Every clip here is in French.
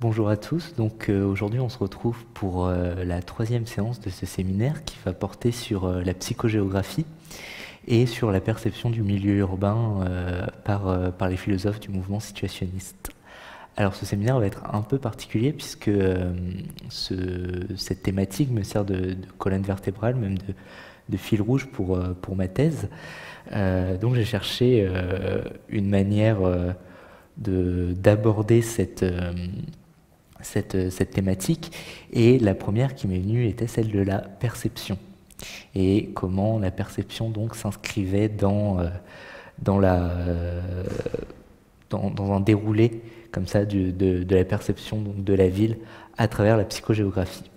Bonjour à tous, aujourd'hui on se retrouve pour la troisième séance de ce séminaire qui va porter sur la psychogéographie et sur la perception du milieu urbain par les philosophes du mouvement situationniste. Alors ce séminaire va être un peu particulier puisque cette thématique me sert de colonne vertébrale, même de fil rouge pour ma thèse. Donc j'ai cherché une manière d'aborder cette thématique, et la première qui m'est venue était celle de la perception, et comment la perception donc s'inscrivait dans un déroulé comme ça de la perception donc, de la ville à travers la psychogéographie.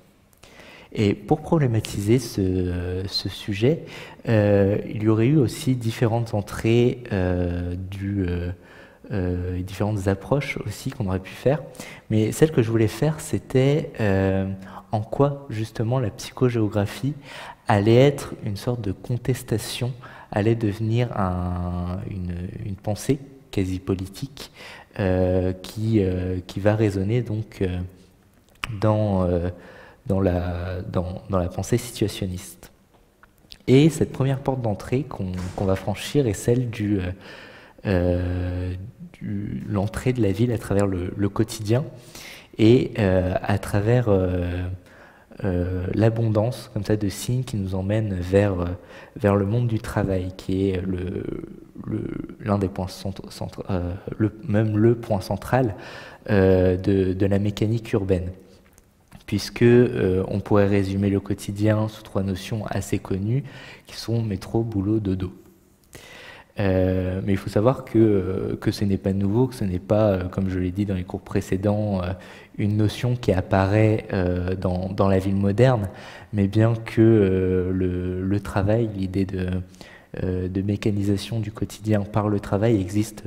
Et pour problématiser ce sujet, il y aurait eu aussi différentes entrées différentes approches aussi qu'on aurait pu faire, mais celle que je voulais faire, c'était en quoi justement la psychogéographie allait être une sorte de contestation, allait devenir une pensée quasi politique qui va résonner donc dans la pensée situationniste. Et cette première porte d'entrée qu'on va franchir est celle l'entrée de la ville à travers le quotidien et à travers l'abondance comme ça de signes qui nous emmènent vers le monde du travail, qui est l'un des points même le point central de la mécanique urbaine, puisque on pourrait résumer le quotidien sous trois notions assez connues qui sont métro, boulot, dodo. Mais il faut savoir que ce n'est pas nouveau, que ce n'est pas, comme je l'ai dit dans les cours précédents, une notion qui apparaît dans la ville moderne, mais bien que le travail, l'idée de mécanisation du quotidien par le travail existe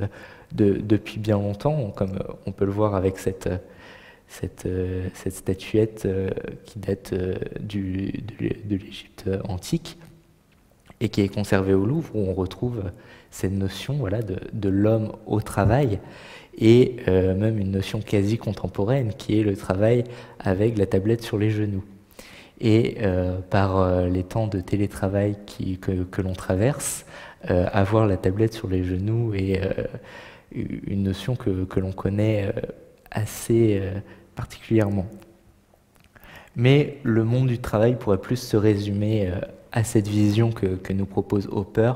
depuis bien longtemps, comme on peut le voir avec cette statuette qui date de l'Égypte antique et qui est conservée au Louvre, où on retrouve cette notion voilà, de l'homme au travail, et même une notion quasi contemporaine qui est le travail avec la tablette sur les genoux. Et par les temps de télétravail que l'on traverse, avoir la tablette sur les genoux est une notion que l'on connaît assez particulièrement. Mais le monde du travail pourrait plus se résumer à cette vision que nous propose Hopper,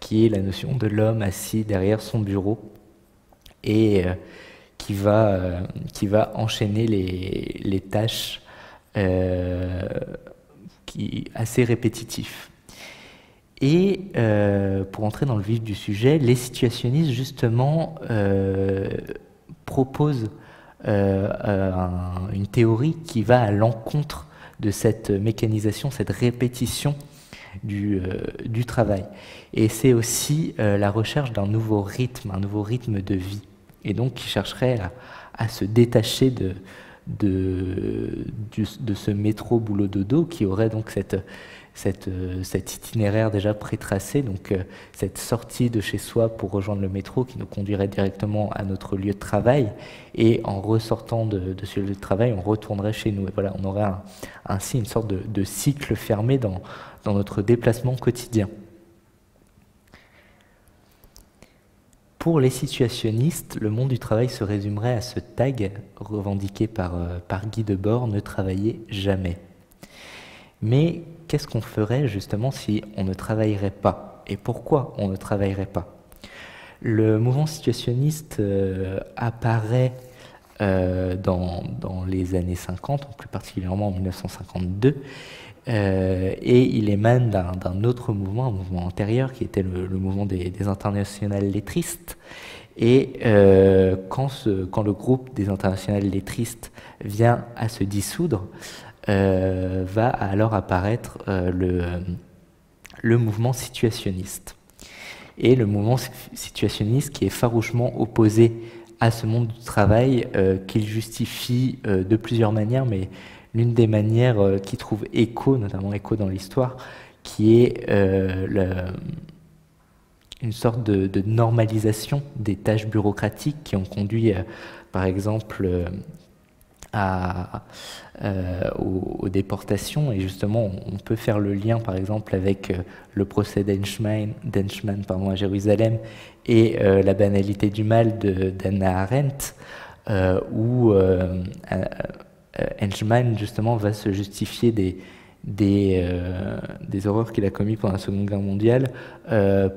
qui est la notion de l'homme assis derrière son bureau et qui va enchaîner les tâches assez répétitifs. Et pour entrer dans le vif du sujet, les situationnistes justement proposent une théorie qui va à l'encontre de cette mécanisation, cette répétition du travail. Et c'est aussi la recherche d'un nouveau rythme de vie, et donc qui chercherait à se détacher de ce métro boulot dodo, qui aurait donc cet itinéraire déjà pré-tracé, donc cette sortie de chez soi pour rejoindre le métro qui nous conduirait directement à notre lieu de travail, et en ressortant de ce lieu de travail, on retournerait chez nous. Et voilà, on aurait ainsi une sorte de cycle fermé dans notre déplacement quotidien. Pour les situationnistes, le monde du travail se résumerait à ce tag revendiqué par Guy Debord, ne travaillez jamais. Mais qu'est-ce qu'on ferait justement si on ne travaillerait pas? Et pourquoi on ne travaillerait pas? Le mouvement situationniste apparaît dans les années 50, plus particulièrement en 1952, et il émane d'un autre mouvement, un mouvement antérieur, qui était le mouvement des internationales lettristes. Et quand le groupe des internationales lettristes vient à se dissoudre, va alors apparaître le mouvement situationniste. Et le mouvement situationniste qui est farouchement opposé à ce monde du travail, qu'il justifie de plusieurs manières, mais l'une des manières qui trouve écho, notamment écho dans l'histoire, qui est une sorte de normalisation des tâches bureaucratiques qui ont conduit, par exemple, aux déportations, et justement on peut faire le lien par exemple avec le procès d'Eichmann à Jérusalem et la banalité du mal d'Hannah Arendt, où Eichmann justement va se justifier des horreurs qu'il a commis pendant la Seconde Guerre mondiale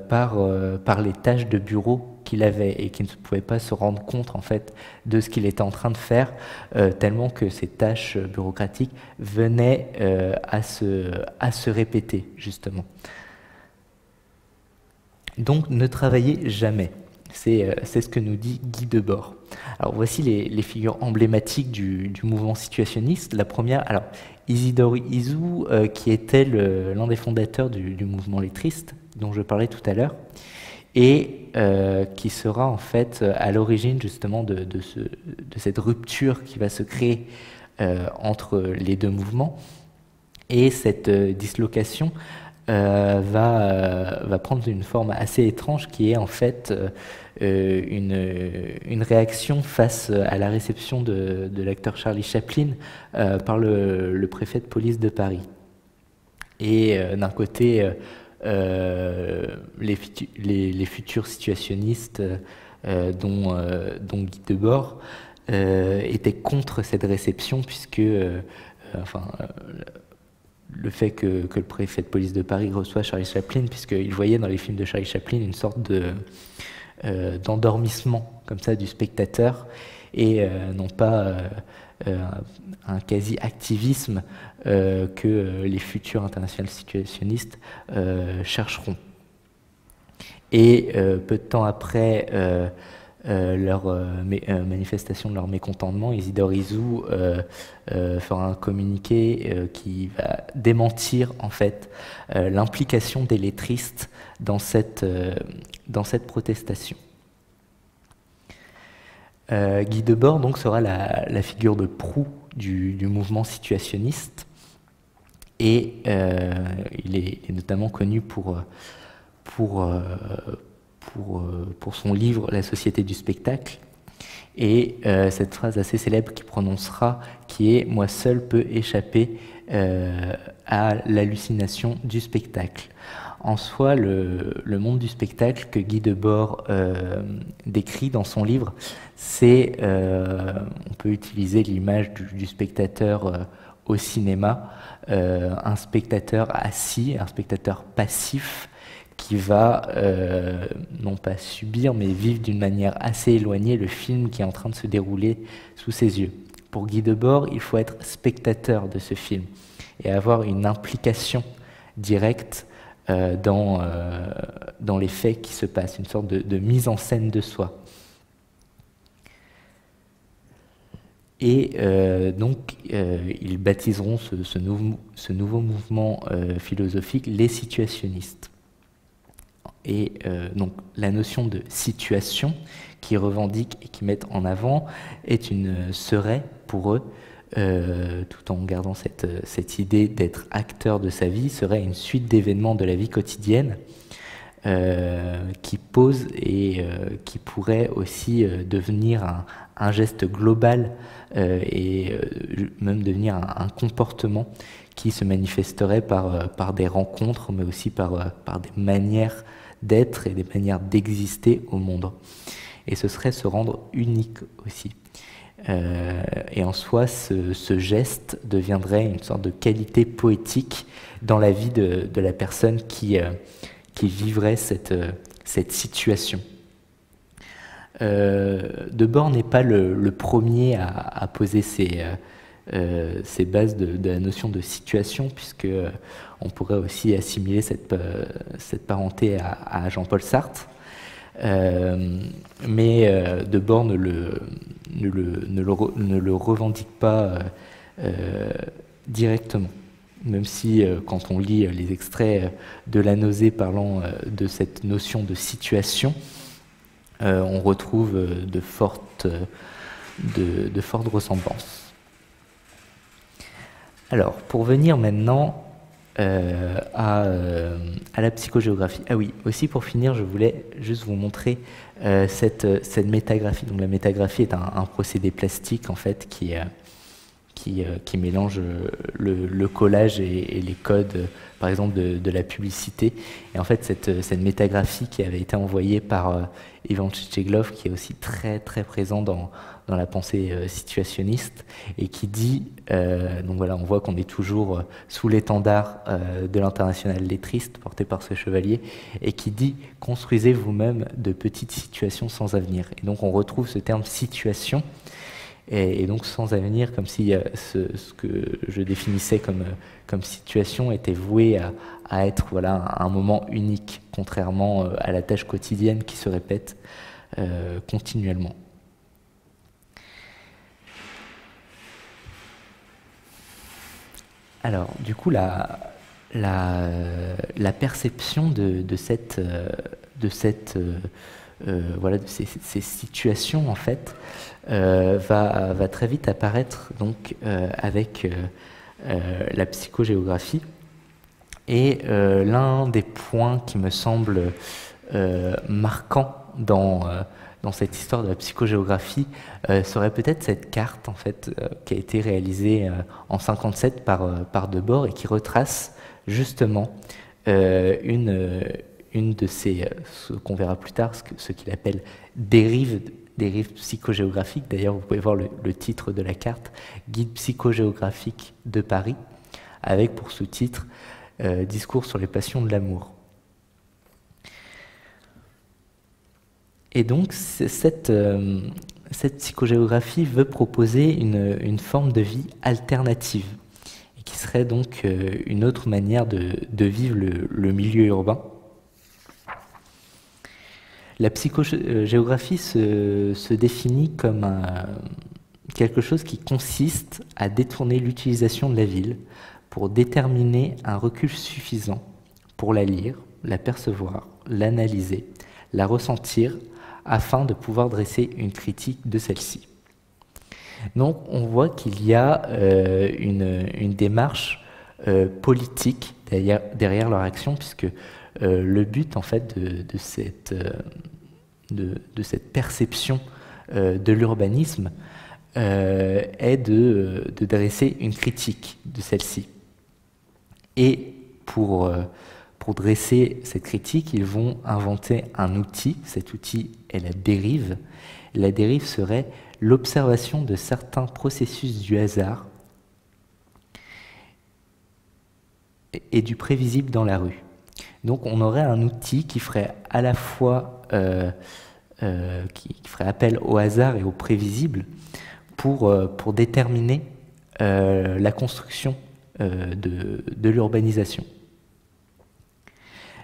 par les tâches de bureau qu'il avait, et qu'il ne pouvait pas se rendre compte en fait de ce qu'il était en train de faire, tellement que ces tâches bureaucratiques venaient à se répéter justement. Donc ne travaillez jamais, c'est ce que nous dit Guy Debord. Alors voici les figures emblématiques du mouvement situationniste. La première, alors Isidore Isou, qui était l'un des fondateurs du mouvement lettriste, dont je parlais tout à l'heure, et qui sera en fait à l'origine justement de cette rupture qui va se créer entre les deux mouvements. Et cette dislocation va prendre une forme assez étrange, qui est en fait une réaction face à la réception de l'acteur Charlie Chaplin par le préfet de police de Paris. Et d'un côté, les futurs situationnistes dont Guy Debord étaient contre cette réception, puisque le fait que le préfet de police de Paris reçoit Charlie Chaplin, puisqu'il voyait dans les films de Charlie Chaplin une sorte d'endormissement comme ça du spectateur, et non pas un quasi-activisme que les futurs internationaux situationnistes chercheront. Et peu de temps après leur manifestation de leur mécontentement, Isidore Isou fera un communiqué qui va démentir en fait l'implication des lettristes dans cette protestation. Guy Debord donc sera la figure de proue du mouvement situationniste, et il est notamment connu pour son livre La société du spectacle, et cette phrase assez célèbre qu'il prononcera, qui est « Moi seul peux échapper à l'hallucination du spectacle ». En soi, le monde du spectacle que Guy Debord décrit dans son livre, c'est, on peut utiliser l'image du spectateur au cinéma, un spectateur assis, un spectateur passif, qui va non pas subir, mais vivre d'une manière assez éloignée le film qui est en train de se dérouler sous ses yeux. Pour Guy Debord, il faut être spectateur de ce film et avoir une implication directe dans les faits qui se passent, une sorte de mise en scène de soi. Et donc, ils baptiseront ce nouveau mouvement philosophique les situationnistes. Et donc, la notion de situation qu'ils revendiquent et qu'ils mettent en avant serait pour eux, tout en gardant cette idée d'être acteur de sa vie, serait une suite d'événements de la vie quotidienne qui posent et qui pourrait aussi devenir un geste global et même devenir un comportement qui se manifesterait par des rencontres, mais aussi par des manières d'être et des manières d'exister au monde. Et ce serait se rendre unique aussi. Et en soi, ce geste deviendrait une sorte de qualité poétique dans la vie de la personne qui vivrait cette situation. Debord n'est pas le premier à poser ces bases de la notion de situation, puisque on pourrait aussi assimiler cette parenté à Jean-Paul Sartre. Mais Debord ne le revendique pas directement, même si quand on lit les extraits de La nausée parlant de cette notion de situation, on retrouve de fortes ressemblances. Alors, pour venir maintenant à la psychogéographie. Ah oui, aussi pour finir, je voulais juste vous montrer cette métagraphie. Donc la métagraphie est un procédé plastique en fait qui qui mélange le collage et les codes, par exemple, de la publicité. Et en fait, cette métagraphie qui avait été envoyée par Ivan Tchitcheglov, qui est aussi très très présent dans la pensée situationniste, et qui dit, donc voilà, on voit qu'on est toujours sous l'étendard de l'international lettriste porté par ce chevalier, et qui dit « construisez vous-même de petites situations sans avenir ». Et donc on retrouve ce terme « situation », et donc sans avenir, comme si ce que je définissais comme situation était voué à être voilà, un moment unique, contrairement à la tâche quotidienne qui se répète continuellement. Alors, du coup, la perception de ces situations, en fait, va très vite apparaître donc, avec la psychogéographie. Et l'un des points qui me semble marquant dans cette histoire de la psychogéographie serait peut-être cette carte en fait, qui a été réalisée en 1957 par Debord et qui retrace justement une de ces, ce qu'on verra plus tard, ce qu'il appelle dérives psychogéographiques. D'ailleurs, vous pouvez voir le titre de la carte, Guide psychogéographique de Paris, avec pour sous-titre Discours sur les passions de l'amour. Et donc, cette psychogéographie veut proposer une forme de vie alternative, et qui serait donc une autre manière de vivre le milieu urbain. La psychogéographie se définit comme quelque chose qui consiste à détourner l'utilisation de la ville pour déterminer un recul suffisant pour la lire, la percevoir, l'analyser, la ressentir, afin de pouvoir dresser une critique de celle-ci. Donc on voit qu'il y a une démarche politique derrière leur action, puisque le but en fait de cette perception de l'urbanisme est de dresser une critique de celle-ci. Et pour dresser cette critique, ils vont inventer un outil. Cet outil est la dérive. La dérive serait l'observation de certains processus du hasard et du prévisible dans la rue. Donc on aurait un outil qui ferait à la fois qui ferait appel au hasard et au prévisible pour déterminer la construction de l'urbanisation.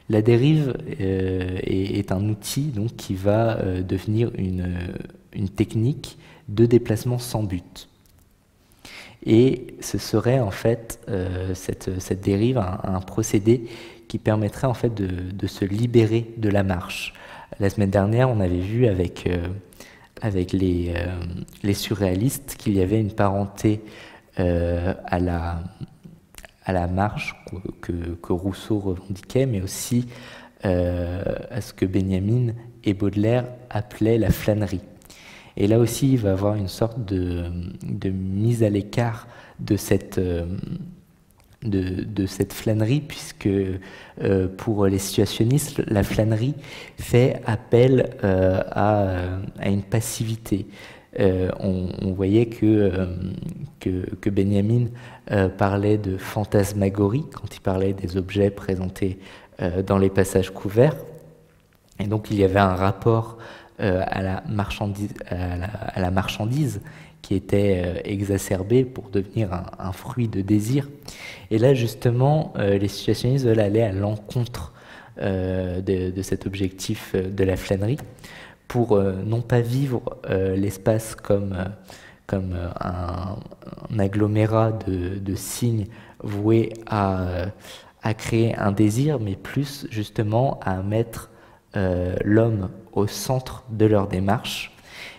La dérive est un outil donc, qui va devenir une technique de déplacement sans but. Et ce serait en fait cette dérive un procédé qui permettrait en fait de se libérer de la marche. La semaine dernière, on avait vu avec les surréalistes qu'il y avait une parenté à la marche que Rousseau revendiquait, mais aussi à ce que Benjamin et Baudelaire appelaient la flânerie. Et là aussi, il va y avoir une sorte de mise à l'écart de cette flânerie, puisque pour les situationnistes, la flânerie fait appel à une passivité. On voyait que Benjamin parlait de fantasmagorie quand il parlait des objets présentés dans les passages couverts. Et donc il y avait un rapport à la marchandise qui était exacerbé pour devenir un fruit de désir. Et là, justement, les situationnistes veulent aller à l'encontre de cet objectif de la flânerie, pour non pas vivre l'espace comme un agglomérat de signes voués à créer un désir, mais plus justement à mettre l'homme au centre de leur démarche,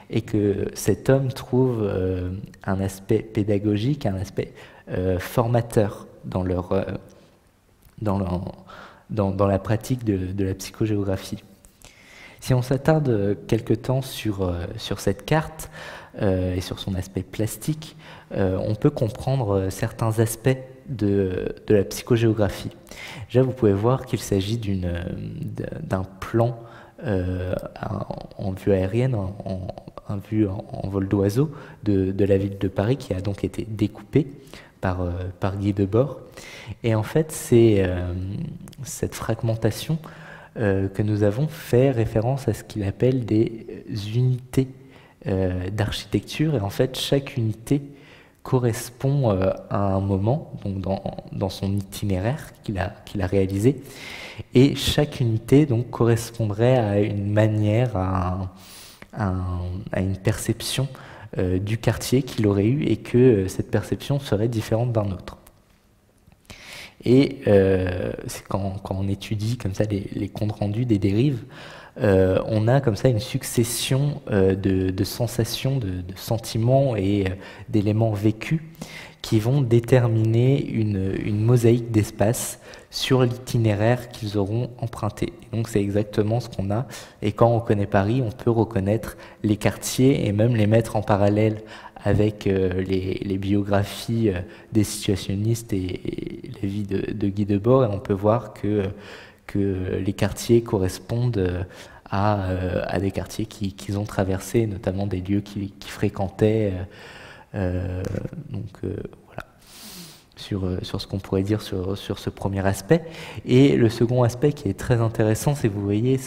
et que cet homme trouve un aspect pédagogique, un aspect formateur dans la pratique de la psychogéographie. Si on s'attarde quelque temps sur cette carte, et sur son aspect plastique, on peut comprendre certains aspects de la psychogéographie. Déjà, vous pouvez voir qu'il s'agit d'un plan en vue aérienne, en vue en vol d'oiseau de la ville de Paris, qui a donc été découpé par Guy Debord. Et en fait, c'est cette fragmentation que nous avons fait référence à ce qu'il appelle des unités d'architecture. Et en fait, chaque unité correspond à un moment, donc dans son itinéraire qu'il a réalisé. Et chaque unité donc correspondrait à une manière, à une perception du quartier qu'il aurait eu, et que cette perception serait différente d'un autre. Et c'est quand on étudie comme ça les comptes rendus des dérives, on a comme ça une succession de sensations, de sentiments et d'éléments vécus qui vont déterminer une mosaïque d'espace sur l'itinéraire qu'ils auront emprunté. Et donc c'est exactement ce qu'on a, et quand on connaît Paris, on peut reconnaître les quartiers et même les mettre en parallèle avec les biographies des situationnistes et la vie de Guy Debord, et on peut voir que les quartiers correspondent à des quartiers qu'ils ont traversés, notamment des lieux qu'ils fréquentaient. Voilà, sur ce qu'on pourrait dire sur ce premier aspect. Et le second aspect qui est très intéressant, c'est que vous voyez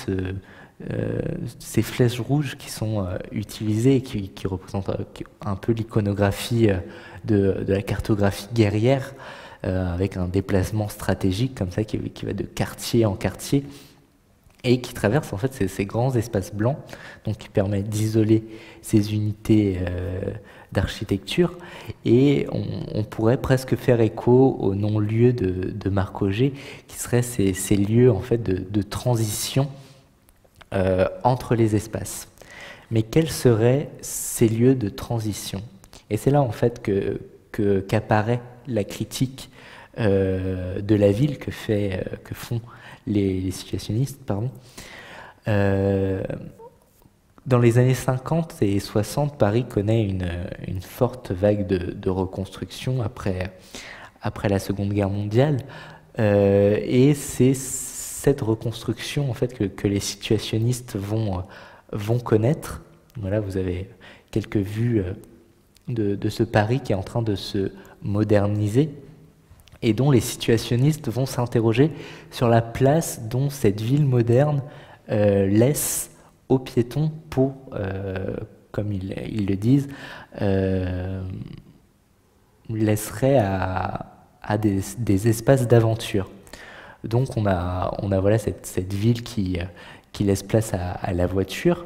ces flèches rouges qui sont utilisées et qui représentent un peu l'iconographie de la cartographie guerrière, avec un déplacement stratégique comme ça qui va de quartier en quartier, et qui traverse en fait ces grands espaces blancs, donc qui permettent d'isoler ces unités d'architecture. Et on pourrait presque faire écho au non-lieu de Marc Augé, qui seraient ces lieux en fait de transition entre les espaces. Mais quels seraient ces lieux de transition? Et c'est là en fait qu'apparaît la critique de la ville que font les situationnistes, pardon. Dans les années 50 et 60, Paris connaît une forte vague de reconstruction après la Seconde Guerre mondiale, et c'est cette reconstruction en fait que les situationnistes vont connaître. Voilà, vous avez quelques vues de ce Paris qui est en train de se moderniser, et dont les situationnistes vont s'interroger sur la place dont cette ville moderne laisse aux piétons pour, comme ils le disent, laisserait à des espaces d'aventure. Donc on a voilà cette ville qui laisse place à la voiture,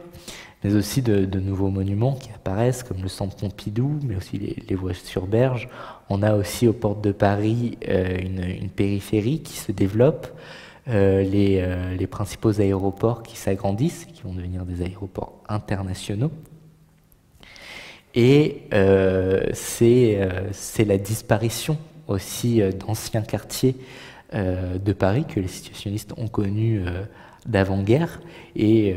mais aussi de nouveaux monuments qui apparaissent, comme le centre Pompidou, mais aussi les voies sur berge. On a aussi aux portes de Paris une périphérie qui se développe, les principaux aéroports qui s'agrandissent, qui vont devenir des aéroports internationaux. Et c'est la disparition aussi d'anciens quartiers de Paris que les situationnistes ont connus d'avant-guerre, et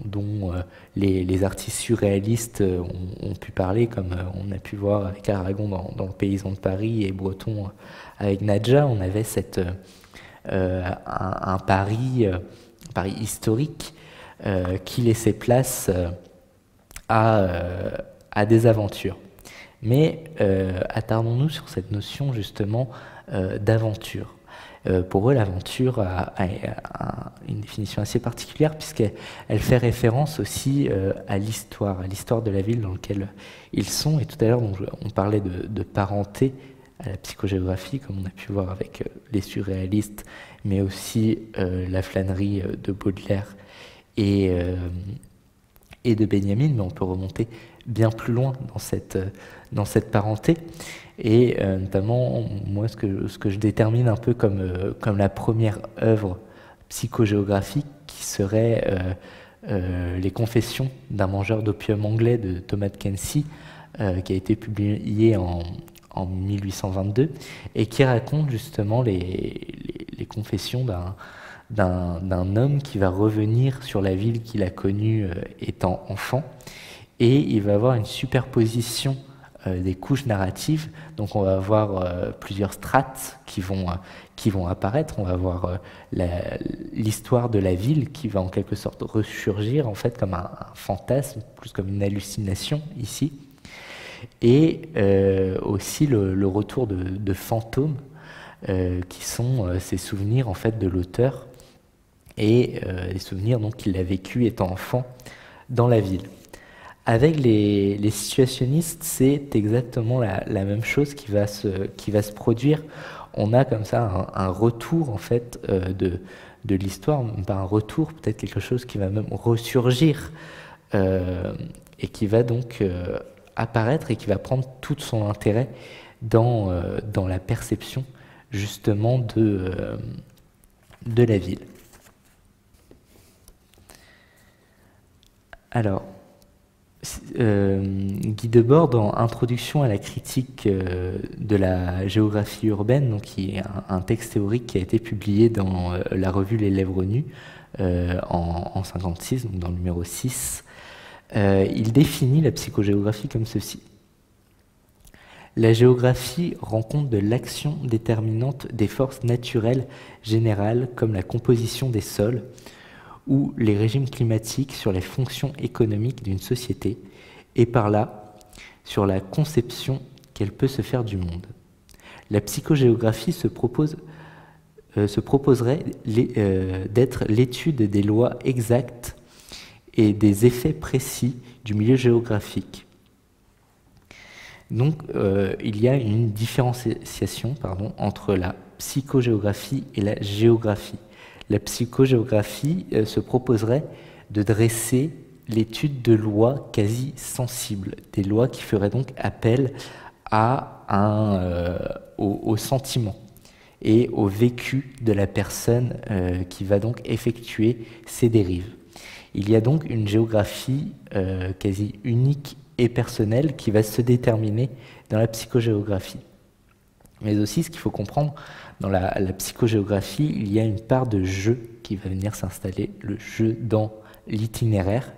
dont les artistes surréalistes ont pu parler, comme on a pu voir avec Aragon dans Le Paysan de Paris, et Breton avec Nadja. On avait un Paris historique qui laissait place à des aventures. Mais attardons-nous sur cette notion justement d'aventure. Pour eux, l'aventure a une définition assez particulière, puisqu'elle fait référence aussi à l'histoire de la ville dans laquelle ils sont. Et tout à l'heure, on parlait de parenté à la psychogéographie, comme on a pu voir avec les surréalistes, mais aussi la flânerie de Baudelaire et de Benjamin, mais on peut remonter bien plus loin dans cette parenté. Et notamment, moi, ce que je détermine un peu comme la première œuvre psychogéographique, qui serait les Confessions d'un mangeur d'opium anglais de Thomas de Quincey, qui a été publié en 1822, et qui raconte justement les confessions d'un homme qui va revenir sur la ville qu'il a connue étant enfant, et il va y avoir une superposition des couches narratives. Donc on va avoir plusieurs strates qui vont apparaître. On va avoir l'histoire de la ville qui va en quelque sorte ressurgir en fait comme un fantasme, plus comme une hallucination ici. Et aussi le retour de fantômes qui sont ces souvenirs en fait de l'auteur et les souvenirs donc qu'il a vécu étant enfant dans la ville. Avec les situationnistes, c'est exactement la même chose qui va se produire. On a comme ça un retour en fait de l'histoire, pas un retour, peut-être quelque chose qui va même ressurgir et qui va donc apparaître et qui va prendre tout son intérêt dans la perception justement de la ville. Alors, Guy Debord, dans Introduction à la critique de la géographie urbaine, donc qui est un texte théorique qui a été publié dans la revue Les Lèvres Nues en 1956, donc dans le numéro 6, il définit la psychogéographie comme ceci. La géographie rend compte de l'action déterminante des forces naturelles générales comme la composition des sols ou les régimes climatiques sur les fonctions économiques d'une société et par là sur la conception qu'elle peut se faire du monde. La psychogéographie se proposerait d'être l'étude des lois exactes et des effets précis du milieu géographique. Donc il y a une différenciation entre la psychogéographie et la géographie. La psychogéographie se proposerait de dresser l'étude de lois quasi sensibles, des lois qui feraient donc appel au sentiment et au vécu de la personne qui va donc effectuer ces dérives. Il y a donc une géographie quasi unique et personnelle qui va se déterminer dans la psychogéographie. Mais aussi, ce qu'il faut comprendre, dans la psychogéographie, il y a une part de jeu qui va venir s'installer, le jeu dans l'itinéraire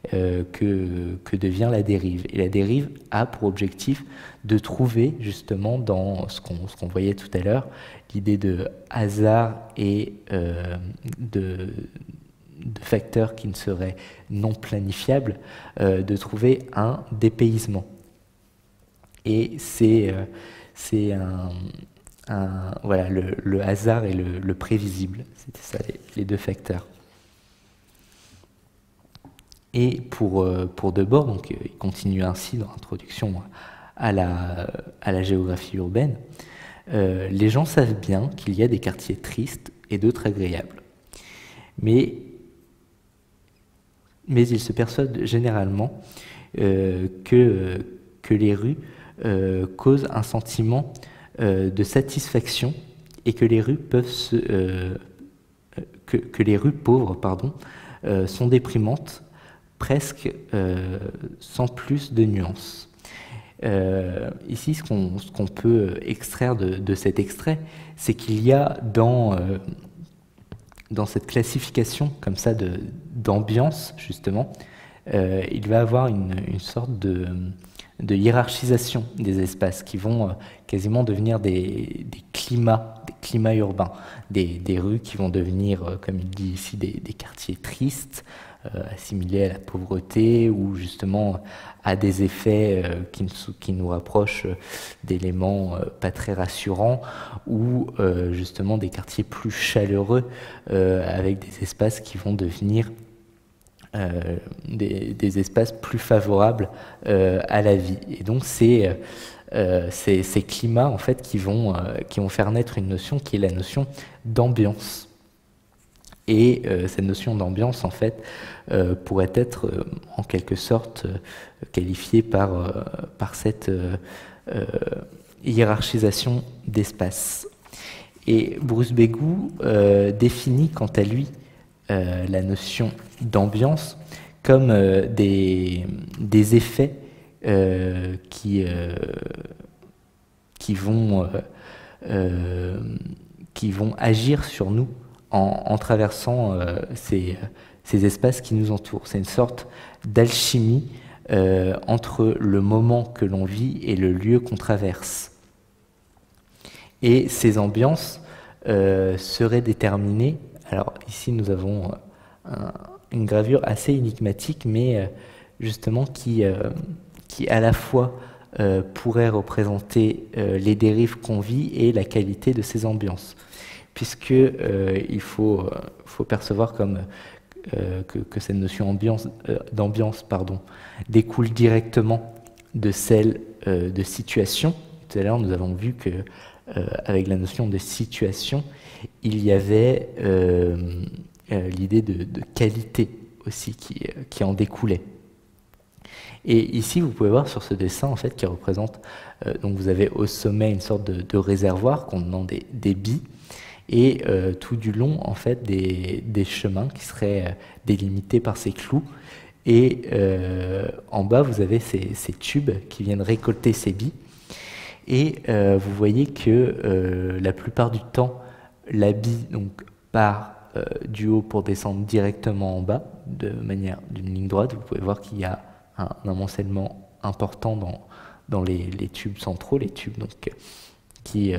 que devient la dérive. Et la dérive a pour objectif de trouver, justement, dans ce qu'on voyait tout à l'heure, l'idée de hasard et de facteurs qui ne seraient non planifiables, de trouver un dépaysement. Et c'est voilà, le hasard et le prévisible, c'était ça les deux facteurs. Et pour Debord, donc, il continue ainsi dans l'introduction à la géographie urbaine, les gens savent bien qu'il y a des quartiers tristes et d'autres agréables. Mais ils se persuadent généralement que les rues causent un sentiment de satisfaction et que les rues que les rues pauvres sont déprimantes, presque sans plus de nuances. Ici, ce qu'on peut extraire de cet extrait, c'est qu'il y a dans cette classification comme ça d'ambiance, justement, il va avoir une sorte de hiérarchisation des espaces qui vont quasiment devenir des climats urbains, des rues qui vont devenir, comme il dit ici, des quartiers tristes, assimilés à la pauvreté ou justement à des effets qui nous rapprochent d'éléments pas très rassurants, ou justement des quartiers plus chaleureux avec des espaces qui vont devenir des espaces plus favorables à la vie. Et donc c'est ces climats en fait qui vont faire naître une notion qui est la notion d'ambiance. Et cette notion d'ambiance en fait pourrait être en quelque sorte qualifiée par cette hiérarchisation d'espace. Et Bruce Begou définit quant à lui la notion d'ambiance comme des effets qui vont agir sur nous en traversant ces espaces qui nous entourent. C'est une sorte d'alchimie entre le moment que l'on vit et le lieu qu'on traverse. Et ces ambiances seraient déterminées. Alors ici nous avons une gravure assez énigmatique, mais justement qui à la fois pourrait représenter les dérives qu'on vit et la qualité de ces ambiances. Puisque il faut percevoir comme que cette notion d'ambiance découle directement de celle de situation. Tout à l'heure, nous avons vu que avec la notion de situation, il y avait l'idée de qualité aussi qui en découlait. Et ici, vous pouvez voir sur ce dessin en fait qui représente, donc vous avez au sommet une sorte de réservoir contenant des billes, et tout du long en fait des chemins qui seraient délimités par ces clous. Et en bas, vous avez ces tubes qui viennent récolter ces billes. Et vous voyez que la plupart du temps, la bille donc, part du haut pour descendre directement en bas, d'une ligne droite. Vous pouvez voir qu'il y a un amoncellement important dans les tubes centraux, les tubes donc, qui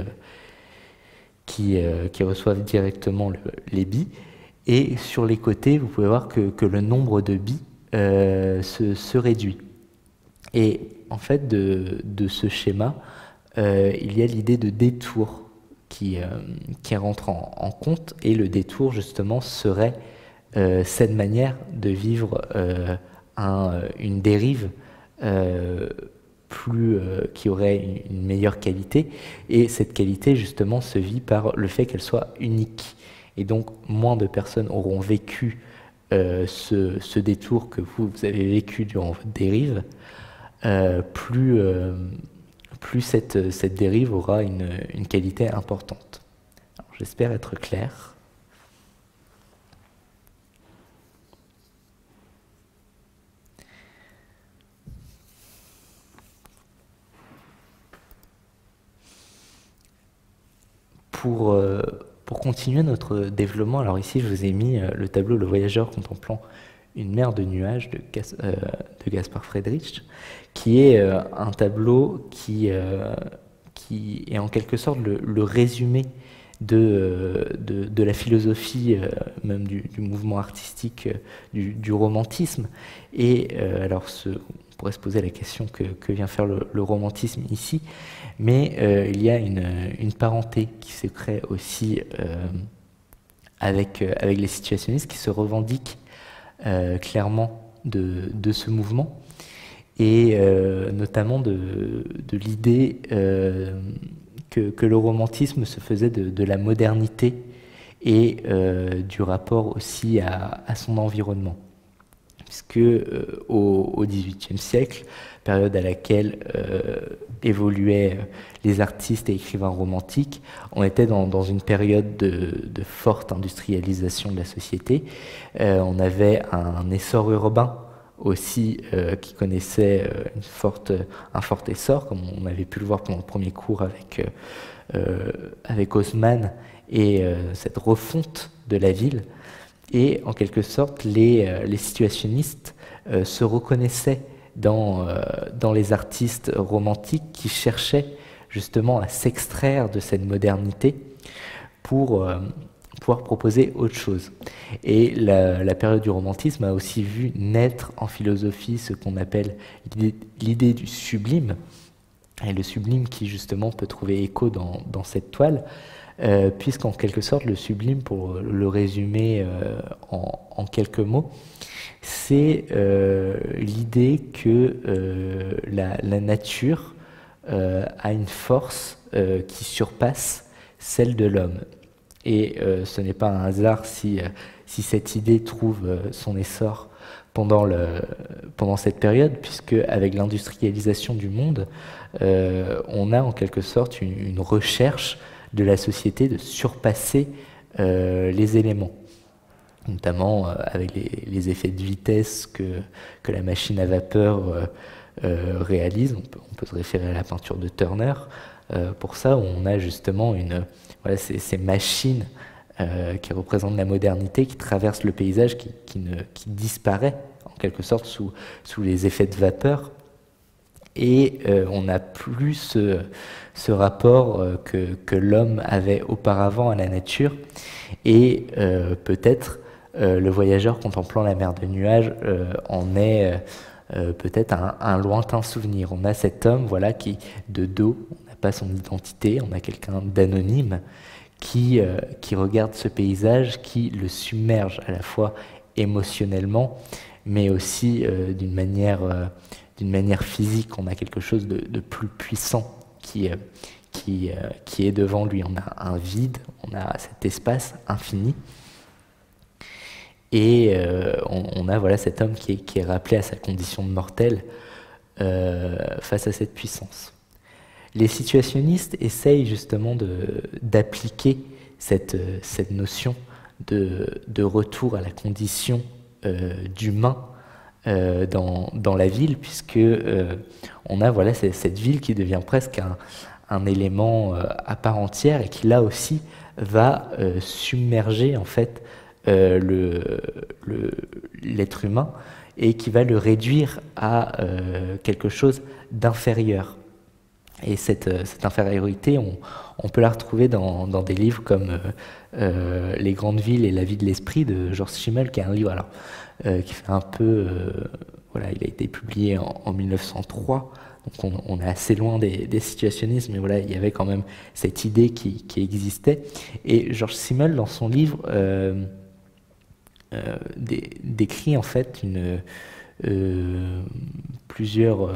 reçoivent directement les billes. Et sur les côtés, vous pouvez voir que le nombre de billes se réduit. Et en fait, de ce schéma, il y a l'idée de détour qui rentre en compte, et le détour justement serait cette manière de vivre une dérive qui aurait une meilleure qualité, et cette qualité justement se vit par le fait qu'elle soit unique, et donc moins de personnes auront vécu ce détour que vous avez vécu durant votre dérive, plus cette dérive aura une qualité importante. J'espère être clair. Pour continuer notre développement, alors ici je vous ai mis le tableau Le Voyageur contemplant une mer de nuages de Gaspard Friedrich, qui est un tableau qui est en quelque sorte le résumé de la philosophie, même du mouvement artistique du romantisme. Et alors on pourrait se poser la question que vient faire le romantisme ici, mais il y a une parenté qui se crée aussi avec les situationnistes qui se revendiquent clairement de ce mouvement, et notamment de l'idée que le romantisme se faisait de la modernité et du rapport aussi à son environnement. Puisque au XVIIIe siècle, période à laquelle évoluaient les artistes et écrivains romantiques, on était dans une période de forte industrialisation de la société. On avait un essor urbain aussi qui connaissait un fort essor, comme on avait pu le voir pendant le premier cours avec Haussmann, et cette refonte de la ville. Et en quelque sorte, les situationnistes se reconnaissaient dans les artistes romantiques qui cherchaient justement à s'extraire de cette modernité pour pouvoir proposer autre chose. Et la période du romantisme a aussi vu naître en philosophie ce qu'on appelle l'idée du sublime, et le sublime qui justement peut trouver écho dans cette toile, puisqu'en quelque sorte le sublime, pour le résumer en quelques mots, c'est l'idée que la nature a une force qui surpasse celle de l'homme. Et ce n'est pas un hasard si cette idée trouve son essor pendant cette période, puisque avec l'industrialisation du monde, on a en quelque sorte une recherche de la société de surpasser les éléments, notamment avec les effets de vitesse que la machine à vapeur réalise. On peut se référer à la peinture de Turner. Pour ça, on a justement ces machines qui représente la modernité, qui traverse le paysage, qui disparaît en quelque sorte sous les effets de vapeur. Et on n'a plus ce rapport que l'homme avait auparavant à la nature. Et peut-être le voyageur contemplant la mer de nuages en est peut-être un lointain souvenir. On a cet homme, voilà, qui de dos, on n'a pas son identité, on a quelqu'un d'anonyme qui regarde ce paysage, qui le submerge à la fois émotionnellement, mais aussi d'une manière physique. On a quelque chose de plus puissant qui est devant lui. On a un vide, on a cet espace infini. Et on a voilà, cet homme qui est rappelé à sa condition de mortel face à cette puissance. Les situationnistes essayent justement d'appliquer cette notion de retour à la condition d'humain dans la ville, puisque on a voilà, cette ville qui devient presque un élément à part entière et qui là aussi va submerger en fait l'être humain et qui va le réduire à quelque chose d'inférieur. Et cette infériorité, on peut la retrouver dans des livres comme Les grandes villes et la vie de l'esprit de Georges Simmel, qui est un livre alors, qui fait un peu... voilà, il a été publié en 1903, donc on est assez loin des situationnismes, mais voilà, il y avait quand même cette idée qui existait. Et Georges Simmel, dans son livre, décrit en fait plusieurs...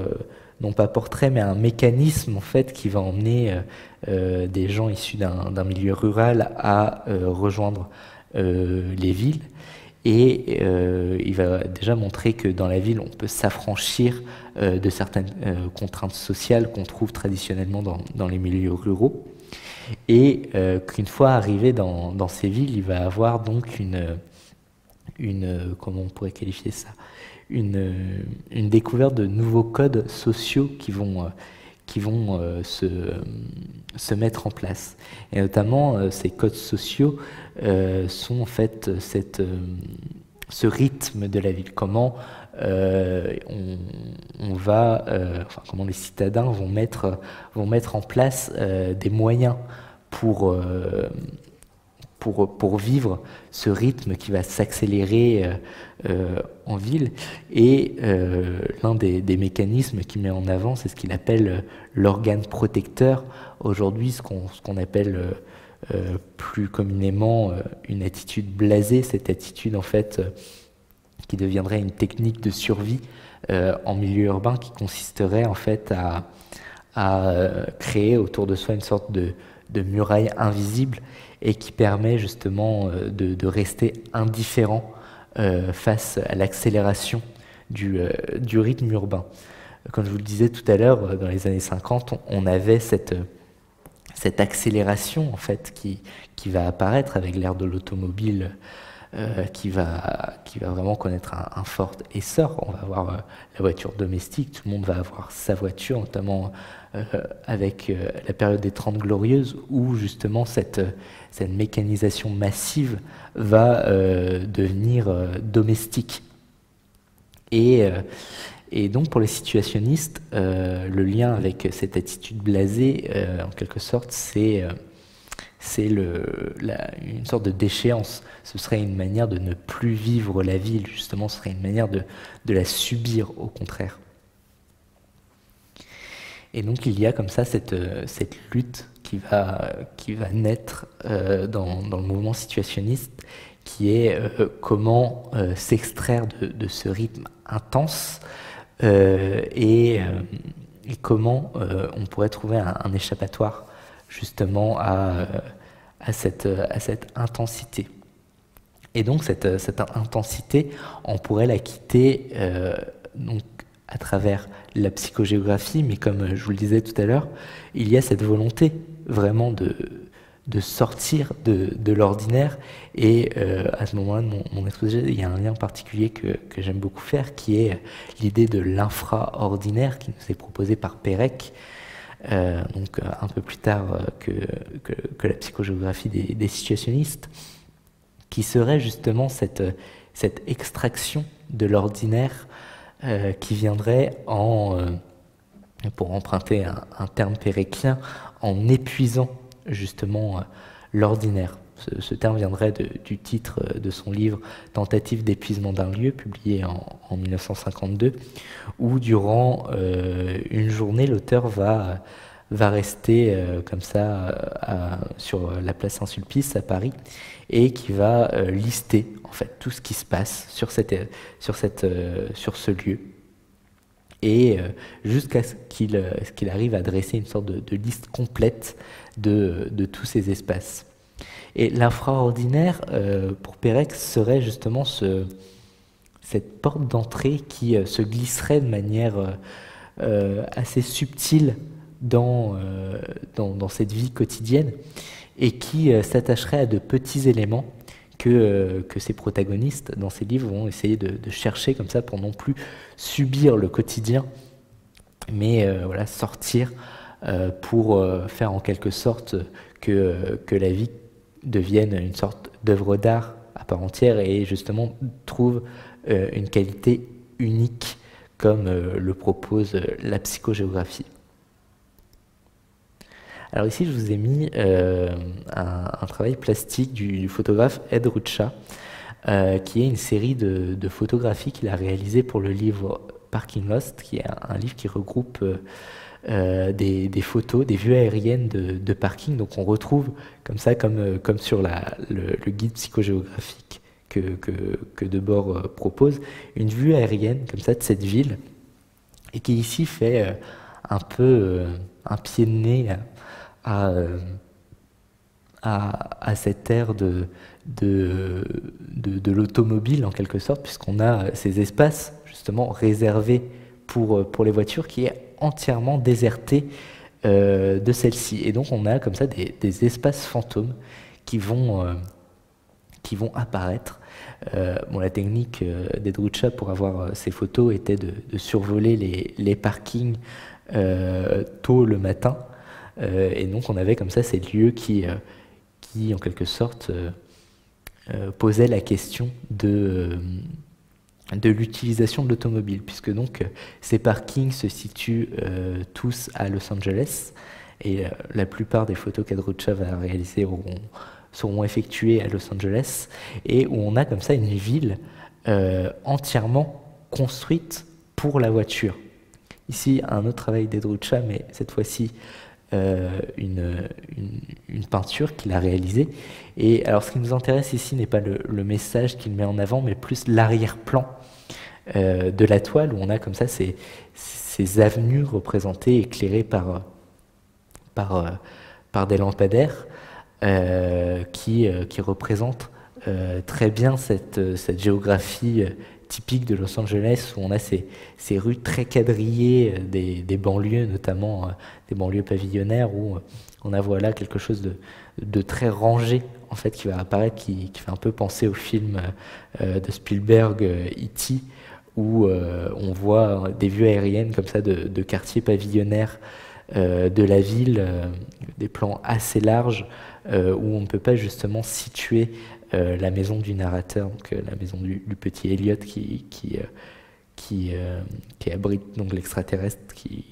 non pas portrait, mais un mécanisme en fait qui va emmener des gens issus d'un milieu rural à rejoindre les villes. Et il va déjà montrer que dans la ville, on peut s'affranchir de certaines contraintes sociales qu'on trouve traditionnellement dans les milieux ruraux. Et qu'une fois arrivé dans ces villes, il va avoir donc comment on pourrait qualifier ça, une découverte de nouveaux codes sociaux qui vont se mettre en place. Et notamment, ces codes sociaux sont en fait ce rythme de la ville. Comment comment les citadins vont mettre en place des moyens pour vivre ce rythme qui va s'accélérer en ville. Et l'un des mécanismes qu'il met en avant, c'est ce qu'il appelle l'organe protecteur. Aujourd'hui, ce qu'on appelle plus communément une attitude blasée, cette attitude en fait qui deviendrait une technique de survie en milieu urbain, qui consisterait en fait à créer autour de soi une sorte de muraille invisible et qui permet justement de rester indifférent face à l'accélération du rythme urbain. Comme je vous le disais tout à l'heure, dans les années 50, on avait cette accélération en fait qui va apparaître avec l'ère de l'automobile, qui va vraiment connaître un fort essor. On va avoir la voiture domestique, tout le monde va avoir sa voiture, notamment avec la période des 30 Glorieuses, où justement cette mécanisation massive va devenir domestique. Et donc pour les situationnistes, le lien avec cette attitude blasée, en quelque sorte, c'est une sorte de déchéance. Ce serait une manière de ne plus vivre la ville, justement, ce serait une manière de la subir, au contraire. Et donc il y a comme ça cette lutte qui va naître dans le mouvement situationniste, qui est comment s'extraire de ce rythme intense et comment on pourrait trouver un échappatoire justement à cette intensité. Et donc cette intensité, on pourrait la quitter donc à travers la psychogéographie, mais comme je vous le disais tout à l'heure, il y a cette volonté vraiment de sortir de l'ordinaire. Et à ce moment-là de mon exposé, il y a un lien particulier que j'aime beaucoup faire, qui est l'idée de l'infraordinaire qui nous est proposé par Pérec, donc un peu plus tard que la psychogéographie des situationnistes, qui serait justement cette extraction de l'ordinaire qui viendrait pour emprunter un terme péréclien, en épuisant justement l'ordinaire. Ce terme viendrait du titre de son livre « Tentative d'épuisement d'un lieu », publié en 1952, où durant une journée, l'auteur va rester comme ça sur la place Saint-Sulpice à Paris, et qui va lister en fait tout ce qui se passe sur ce lieu, et jusqu'à ce qu'il arrive à dresser une sorte de liste complète de tous ces espaces. Et l'infraordinaire, pour Pérec, serait justement cette porte d'entrée qui se glisserait de manière assez subtile dans cette vie quotidienne, et qui s'attacherait à de petits éléments que ces protagonistes dans ces livres vont essayer de chercher comme ça, pour non plus subir le quotidien, mais voilà, sortir pour faire en quelque sorte que la vie devienne une sorte d'œuvre d'art à part entière, et justement trouve une qualité unique, comme le propose la psychogéographie. Alors ici, je vous ai mis un travail plastique du photographe Ed Ruscha, qui est une série de photographies qu'il a réalisées pour le livre Parking Lost, qui est un livre qui regroupe des photos, des vues aériennes de parking. Donc on retrouve comme ça, comme sur le guide psychogéographique que Debord propose, une vue aérienne comme ça de cette ville, et qui ici fait un peu un pied de nez à cette ère de l'automobile en quelque sorte, puisqu'on a ces espaces justement réservés pour les voitures, qui est entièrement déserté de celle-ci. Et donc on a comme ça des espaces fantômes qui vont apparaître. Bon, la technique d'Ed Ruscha pour avoir ces photos était de survoler les parkings tôt le matin, et donc on avait comme ça ces lieux qui en quelque sorte posaient la question de l'utilisation de l'automobile, puisque donc ces parkings se situent tous à Los Angeles, et la plupart des photos qu'Ed Ruscha va réaliser seront effectuées à Los Angeles, et où on a comme ça une ville entièrement construite pour la voiture. Ici, un autre travail d'Ed Ruscha, mais cette fois-ci une peinture qu'il a réalisée. Et alors, ce qui nous intéresse ici n'est pas le message qu'il met en avant, mais plus l'arrière-plan de la toile, où on a comme ça ces avenues représentées, éclairées par des lampadaires qui représentent très bien cette géographie typique de Los Angeles, où on a ces rues très quadrillées des banlieues, notamment des banlieues pavillonnaires, où on a voilà quelque chose de très rangé en fait qui va apparaître, qui fait un peu penser au film de Spielberg, E.T., où on voit des vues aériennes comme ça de quartiers pavillonnaires de la ville, des plans assez larges, où on ne peut pas justement situer la maison du narrateur, donc la maison du petit Elliot qui abrite donc l'extraterrestre, qui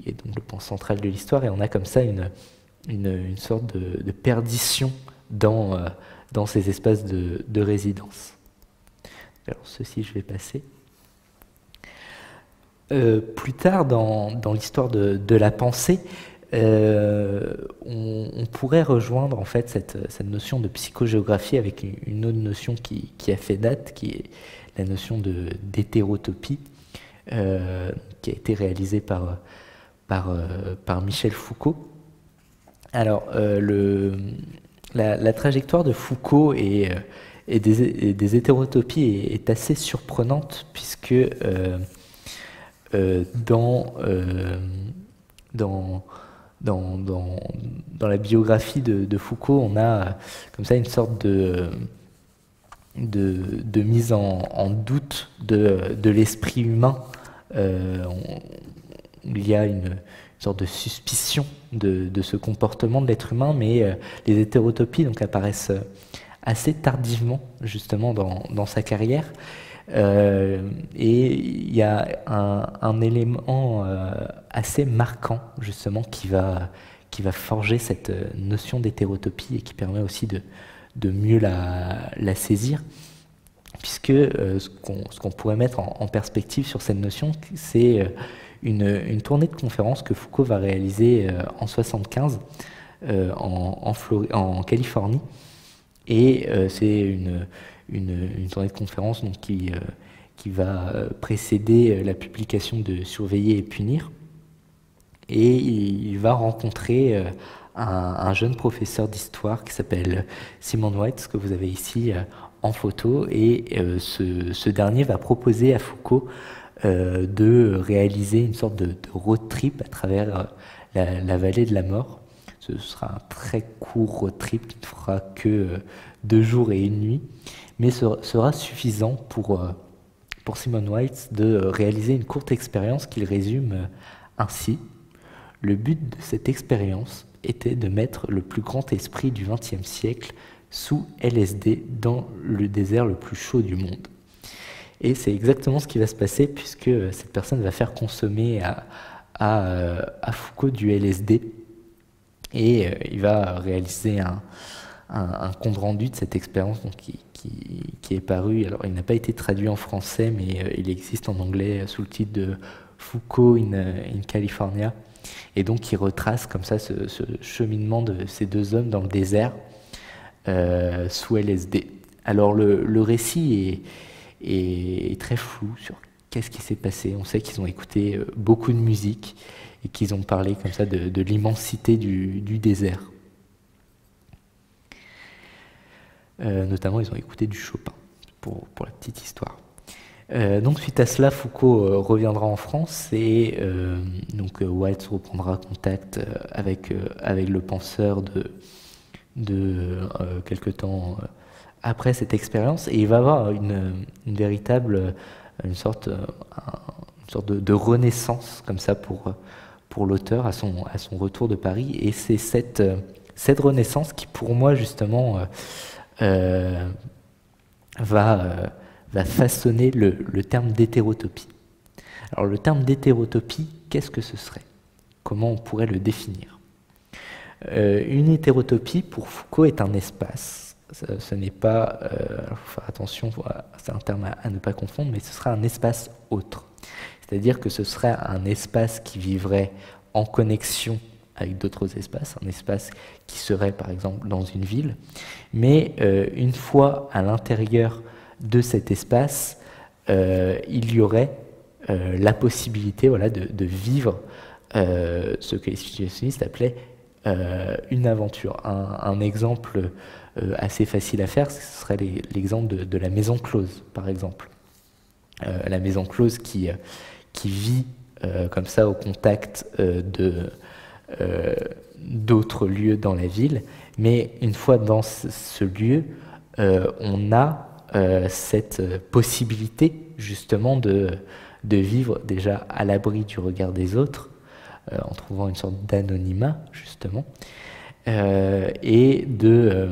est donc le point central de l'histoire. Et on a comme ça une sorte de perdition dans ces espaces de résidence. Alors ceci, je vais passer. Plus tard dans l'histoire de la pensée, on pourrait rejoindre en fait cette notion de psychogéographie avec une autre notion qui a fait date, qui est la notion d'hétérotopie, qui a été réalisée par Michel Foucault. Alors, la trajectoire de Foucault et des hétérotopies est assez surprenante, puisque dans la biographie de Foucault, on a comme ça une sorte de mise en doute de l'esprit humain, il y a une sorte de suspicion de ce comportement de l'être humain, mais les hétérotopies donc, apparaissent assez tardivement justement dans sa carrière. Et il y a un élément assez marquant justement qui va forger cette notion d'hétérotopie et qui permet aussi de mieux la saisir, puisque ce qu'on pourrait mettre en perspective sur cette notion, c'est une tournée de conférences que Foucault va réaliser en 1975 en Californie. Et c'est une tournée de conférences donc, qui va précéder la publication de Surveiller et punir. Et il va rencontrer un jeune professeur d'histoire qui s'appelle Simon White, que vous avez ici en photo. Et ce dernier va proposer à Foucault de réaliser une sorte de road trip à travers la vallée de la mort. Ce sera un très court road trip qui ne fera que 2 jours et 1 nuit, mais sera suffisant pour Simon White de réaliser une courte expérience qu'il résume ainsi. Le but de cette expérience était de mettre le plus grand esprit du XXe siècle sous LSD dans le désert le plus chaud du monde. Et c'est exactement ce qui va se passer, puisque cette personne va faire consommer à Foucault du LSD, et il va réaliser un compte rendu de cette expérience donc, qui est paru. Alors il n'a pas été traduit en français, mais il existe en anglais sous le titre de Foucault in California, et donc il retrace comme ça ce cheminement de ces 2 hommes dans le désert sous LSD. Alors le récit est très flou sur qu'est-ce qui s'est passé. On sait qu'ils ont écouté beaucoup de musique et qu'ils ont parlé comme ça de l'immensité du désert. Notamment, ils ont écouté du Chopin, pour la petite histoire. Donc, suite à cela, Foucault reviendra en France et donc White reprendra contact avec le penseur quelque temps après cette expérience, et il va avoir une sorte de renaissance comme ça pour l'auteur à son retour de Paris. Et c'est cette renaissance qui, pour moi, justement, va façonner le terme d'hétérotopie. Alors, le terme d'hétérotopie, qu'est-ce que ce serait? Comment on pourrait le définir? Une hétérotopie, pour Foucault, est un espace. Ce n'est pas, il faut faire attention, c'est un terme à ne pas confondre, mais ce serait un espace autre. C'est-à-dire que ce serait un espace qui vivrait en connexion avec d'autres espaces, un espace qui serait par exemple dans une ville, mais une fois à l'intérieur de cet espace, il y aurait la possibilité de vivre ce que les situationnistes appelaient une aventure. Un exemple assez facile à faire, ce serait l'exemple de la maison close, par exemple. La maison close qui vit comme ça au contact d'autres lieux dans la ville, mais une fois dans ce lieu, on a cette possibilité justement de vivre déjà à l'abri du regard des autres, en trouvant une sorte d'anonymat justement, et de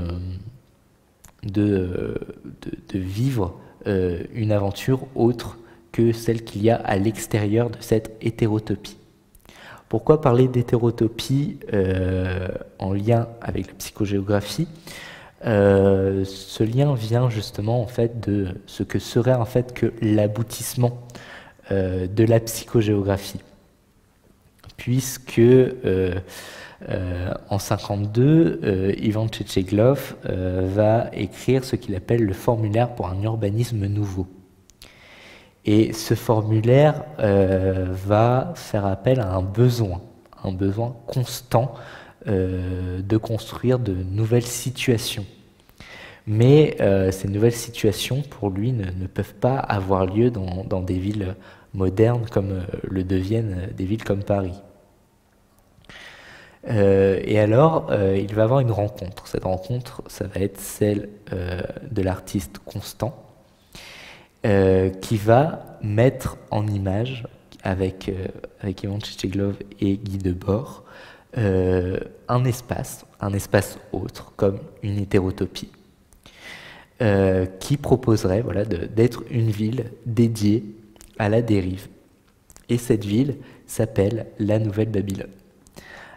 vivre une aventure autre que celle qu'il y a à l'extérieur de cette hétérotopie. Pourquoi parler d'hétérotopie en lien avec la psychogéographie? Ce lien vient justement en fait de ce que serait en fait que l'aboutissement de la psychogéographie, puisque en 1952, Ivan Tchetcheglov va écrire ce qu'il appelle le formulaire pour un urbanisme nouveau. Et ce formulaire va faire appel à un besoin constant de construire de nouvelles situations. Mais ces nouvelles situations, pour lui, ne peuvent pas avoir lieu dans des villes modernes comme le deviennent des villes comme Paris. Et alors, il va avoir une rencontre. Cette rencontre, ça va être celle de l'artiste Constant, qui va mettre en image, avec Ivan Tchecheglov et Guy Debord, un espace autre, comme une hétérotopie, qui proposerait d'être une ville dédiée à la dérive. Et cette ville s'appelle la Nouvelle Babylone.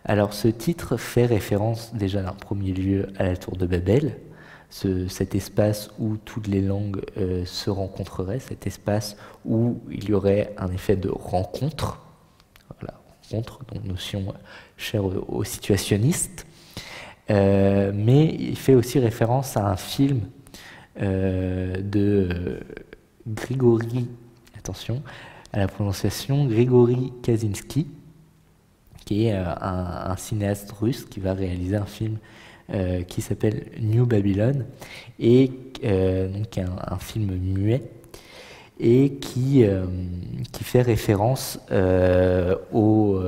Alors ce titre fait référence déjà d'un premier lieu à la tour de Babel, cet espace où toutes les langues se rencontreraient, cet espace où il y aurait un effet de rencontre, rencontre, donc notion chère aux situationnistes, mais il fait aussi référence à un film de Grigory, attention à la prononciation, Grigory Kaczynski, qui est un cinéaste russe qui va réaliser un film qui s'appelle New Babylon, et donc un film muet, et qui fait référence aux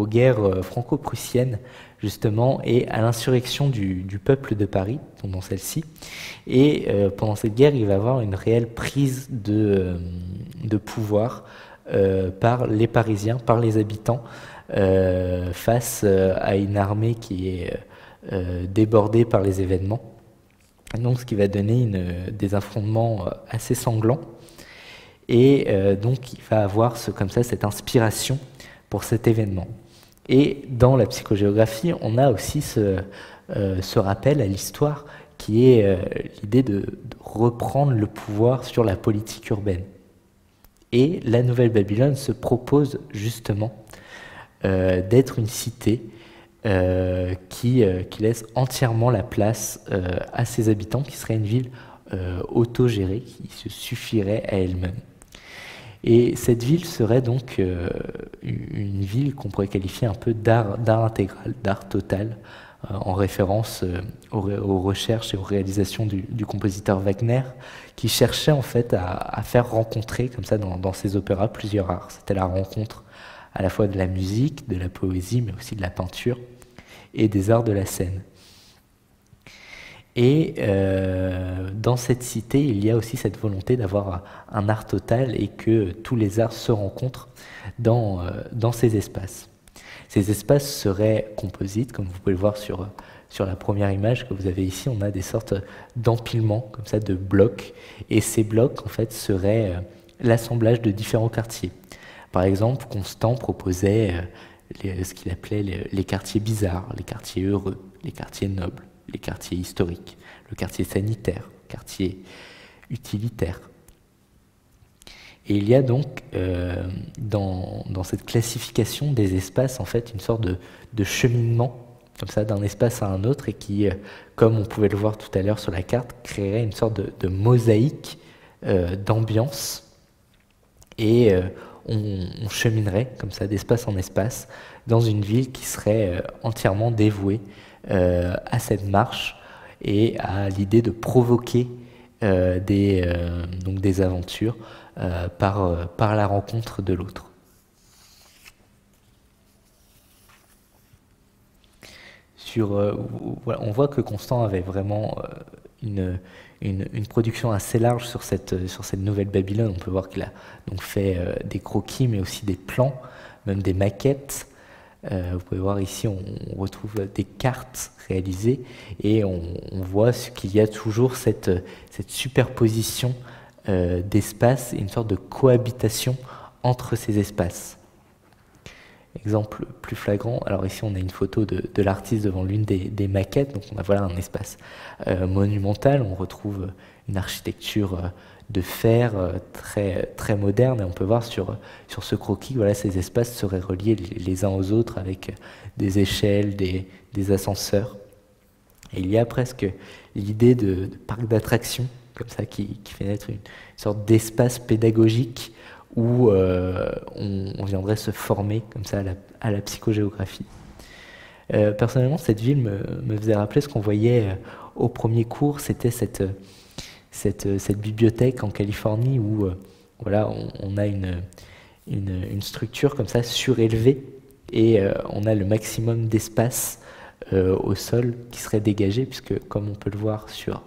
guerres franco-prussiennes, justement, et à l'insurrection du peuple de Paris, dans celle-ci. Et pendant cette guerre, il va y avoir une réelle prise de pouvoir par les Parisiens, par les habitants, face à une armée qui est débordée par les événements. Donc, ce qui va donner des affrontements assez sanglants. Et donc, il va avoir comme ça cette inspiration pour cet événement. Et dans la psychogéographie, on a aussi ce rappel à l'histoire qui est l'idée de reprendre le pouvoir sur la politique urbaine. Et la Nouvelle Babylone se propose justement d'être une cité qui laisse entièrement la place à ses habitants, qui serait une ville autogérée, qui se suffirait à elle-même. Et cette ville serait donc une ville qu'on pourrait qualifier un peu d'art intégral, d'art total, en référence aux recherches et aux réalisations du compositeur Wagner, qui cherchait en fait à faire rencontrer comme ça dans ses opéras plusieurs arts. C'était la rencontre à la fois de la musique, de la poésie, mais aussi de la peinture et des arts de la scène. Et dans cette cité, il y a aussi cette volonté d'avoir un art total et que tous les arts se rencontrent dans ces espaces. Ces espaces seraient composites, comme vous pouvez le voir sur la première image que vous avez ici. On a des sortes d'empilements, comme ça, de blocs. Et ces blocs, en fait, seraient l'assemblage de différents quartiers. Par exemple, Constant proposait ce qu'il appelait les quartiers bizarres, les quartiers heureux, les quartiers nobles, les quartiers historiques, le quartier sanitaire, le quartier utilitaire. Et il y a donc dans cette classification des espaces en fait une sorte de cheminement comme ça d'un espace à un autre et qui, comme on pouvait le voir tout à l'heure sur la carte, créerait une sorte de mosaïque d'ambiance et on cheminerait comme ça d'espace en espace dans une ville qui serait entièrement dévouée à cette marche et à l'idée de provoquer donc des aventures par la rencontre de l'autre. Voilà, on voit que Constant avait vraiment une production assez large sur cette Nouvelle Babylone. On peut voir qu'il a donc fait des croquis, mais aussi des plans, même des maquettes. Vous pouvez voir ici, on retrouve des cartes réalisées et on voit qu'il y a toujours cette superposition d'espaces et une sorte de cohabitation entre ces espaces. Exemple plus flagrant, alors ici on a une photo de l'artiste devant l'une des maquettes, donc on a voilà un espace monumental, on retrouve une architecture de fer très, très moderne, et on peut voir sur ce croquis, voilà, ces espaces seraient reliés les uns aux autres avec des échelles, des ascenseurs. Et il y a presque l'idée de parc d'attractions, comme ça, qui fait naître une sorte d'espace pédagogique où on viendrait se former comme ça à la psychogéographie. Personnellement, cette ville me faisait rappeler ce qu'on voyait au premier cours, c'était cette bibliothèque en Californie où voilà, on a une structure comme ça surélevée et on a le maximum d'espace au sol qui serait dégagé, puisque comme on peut le voir sur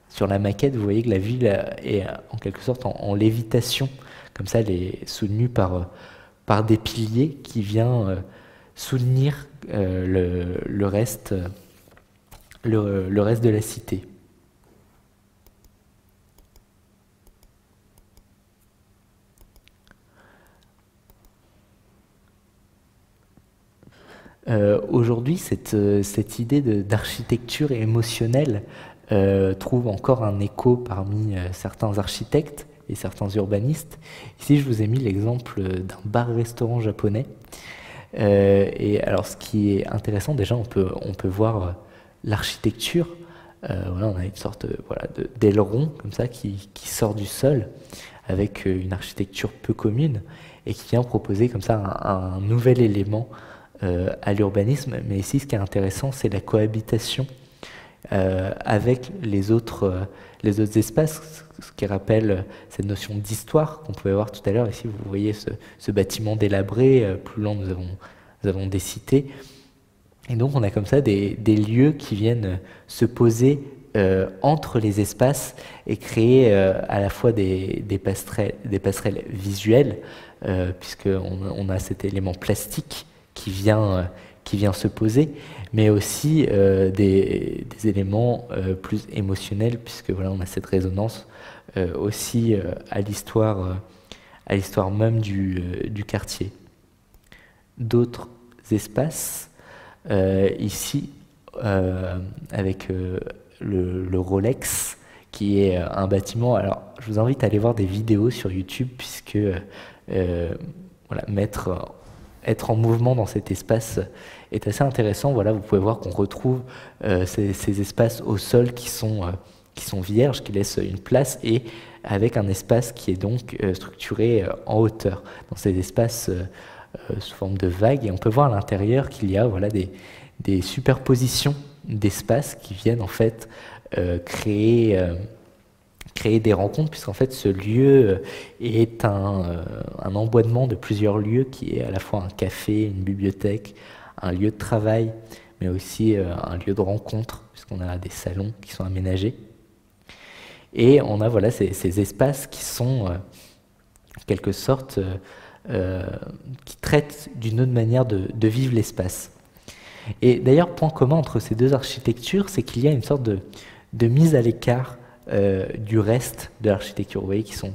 sur la maquette, vous voyez que la ville est en quelque sorte en lévitation, comme ça elle est soutenue par des piliers qui viennent soutenir le reste de la cité. Aujourd'hui, cette idée d'architecture émotionnelle trouve encore un écho parmi certains architectes et certains urbanistes. Ici, je vous ai mis l'exemple d'un bar-restaurant japonais. Et alors, ce qui est intéressant, déjà, on peut voir l'architecture. Voilà, on a une sorte voilà, d'aileron comme ça qui sort du sol avec une architecture peu commune et qui vient proposer comme ça un nouvel élément à l'urbanisme. Mais ici, ce qui est intéressant, c'est la cohabitation avec les autres espaces, ce qui rappelle cette notion d'histoire qu'on pouvait voir tout à l'heure. Ici, vous voyez ce bâtiment délabré, plus loin nous avons des cités. Et donc on a comme ça des lieux qui viennent se poser entre les espaces et créer à la fois des passerelles visuelles, puisqu'on a cet élément plastique qui vient se poser, mais aussi des éléments plus émotionnels, puisque voilà, on a cette résonance aussi à l'histoire même du quartier. D'autres espaces, ici avec le Rolex, qui est un bâtiment. Alors, je vous invite à aller voir des vidéos sur YouTube, puisque voilà, être en mouvement dans cet espace est assez intéressant. Voilà, vous pouvez voir qu'on retrouve ces espaces au sol qui sont vierges, qui laissent une place, et avec un espace qui est donc structuré en hauteur, dans ces espaces sous forme de vagues. Et on peut voir à l'intérieur qu'il y a voilà, des superpositions d'espaces qui viennent en fait créer des rencontres, puisqu'en fait ce lieu est un emboîtement de plusieurs lieux qui est à la fois un café, une bibliothèque, un lieu de travail, mais aussi un lieu de rencontre, puisqu'on a des salons qui sont aménagés. Et on a voilà, ces espaces qui sont en quelque sorte qui traitent d'une autre manière de vivre l'espace. Et d'ailleurs, point commun entre ces deux architectures, c'est qu'il y a une sorte de mise à l'écart du reste de l'architecture. Vous voyez qu'ils sont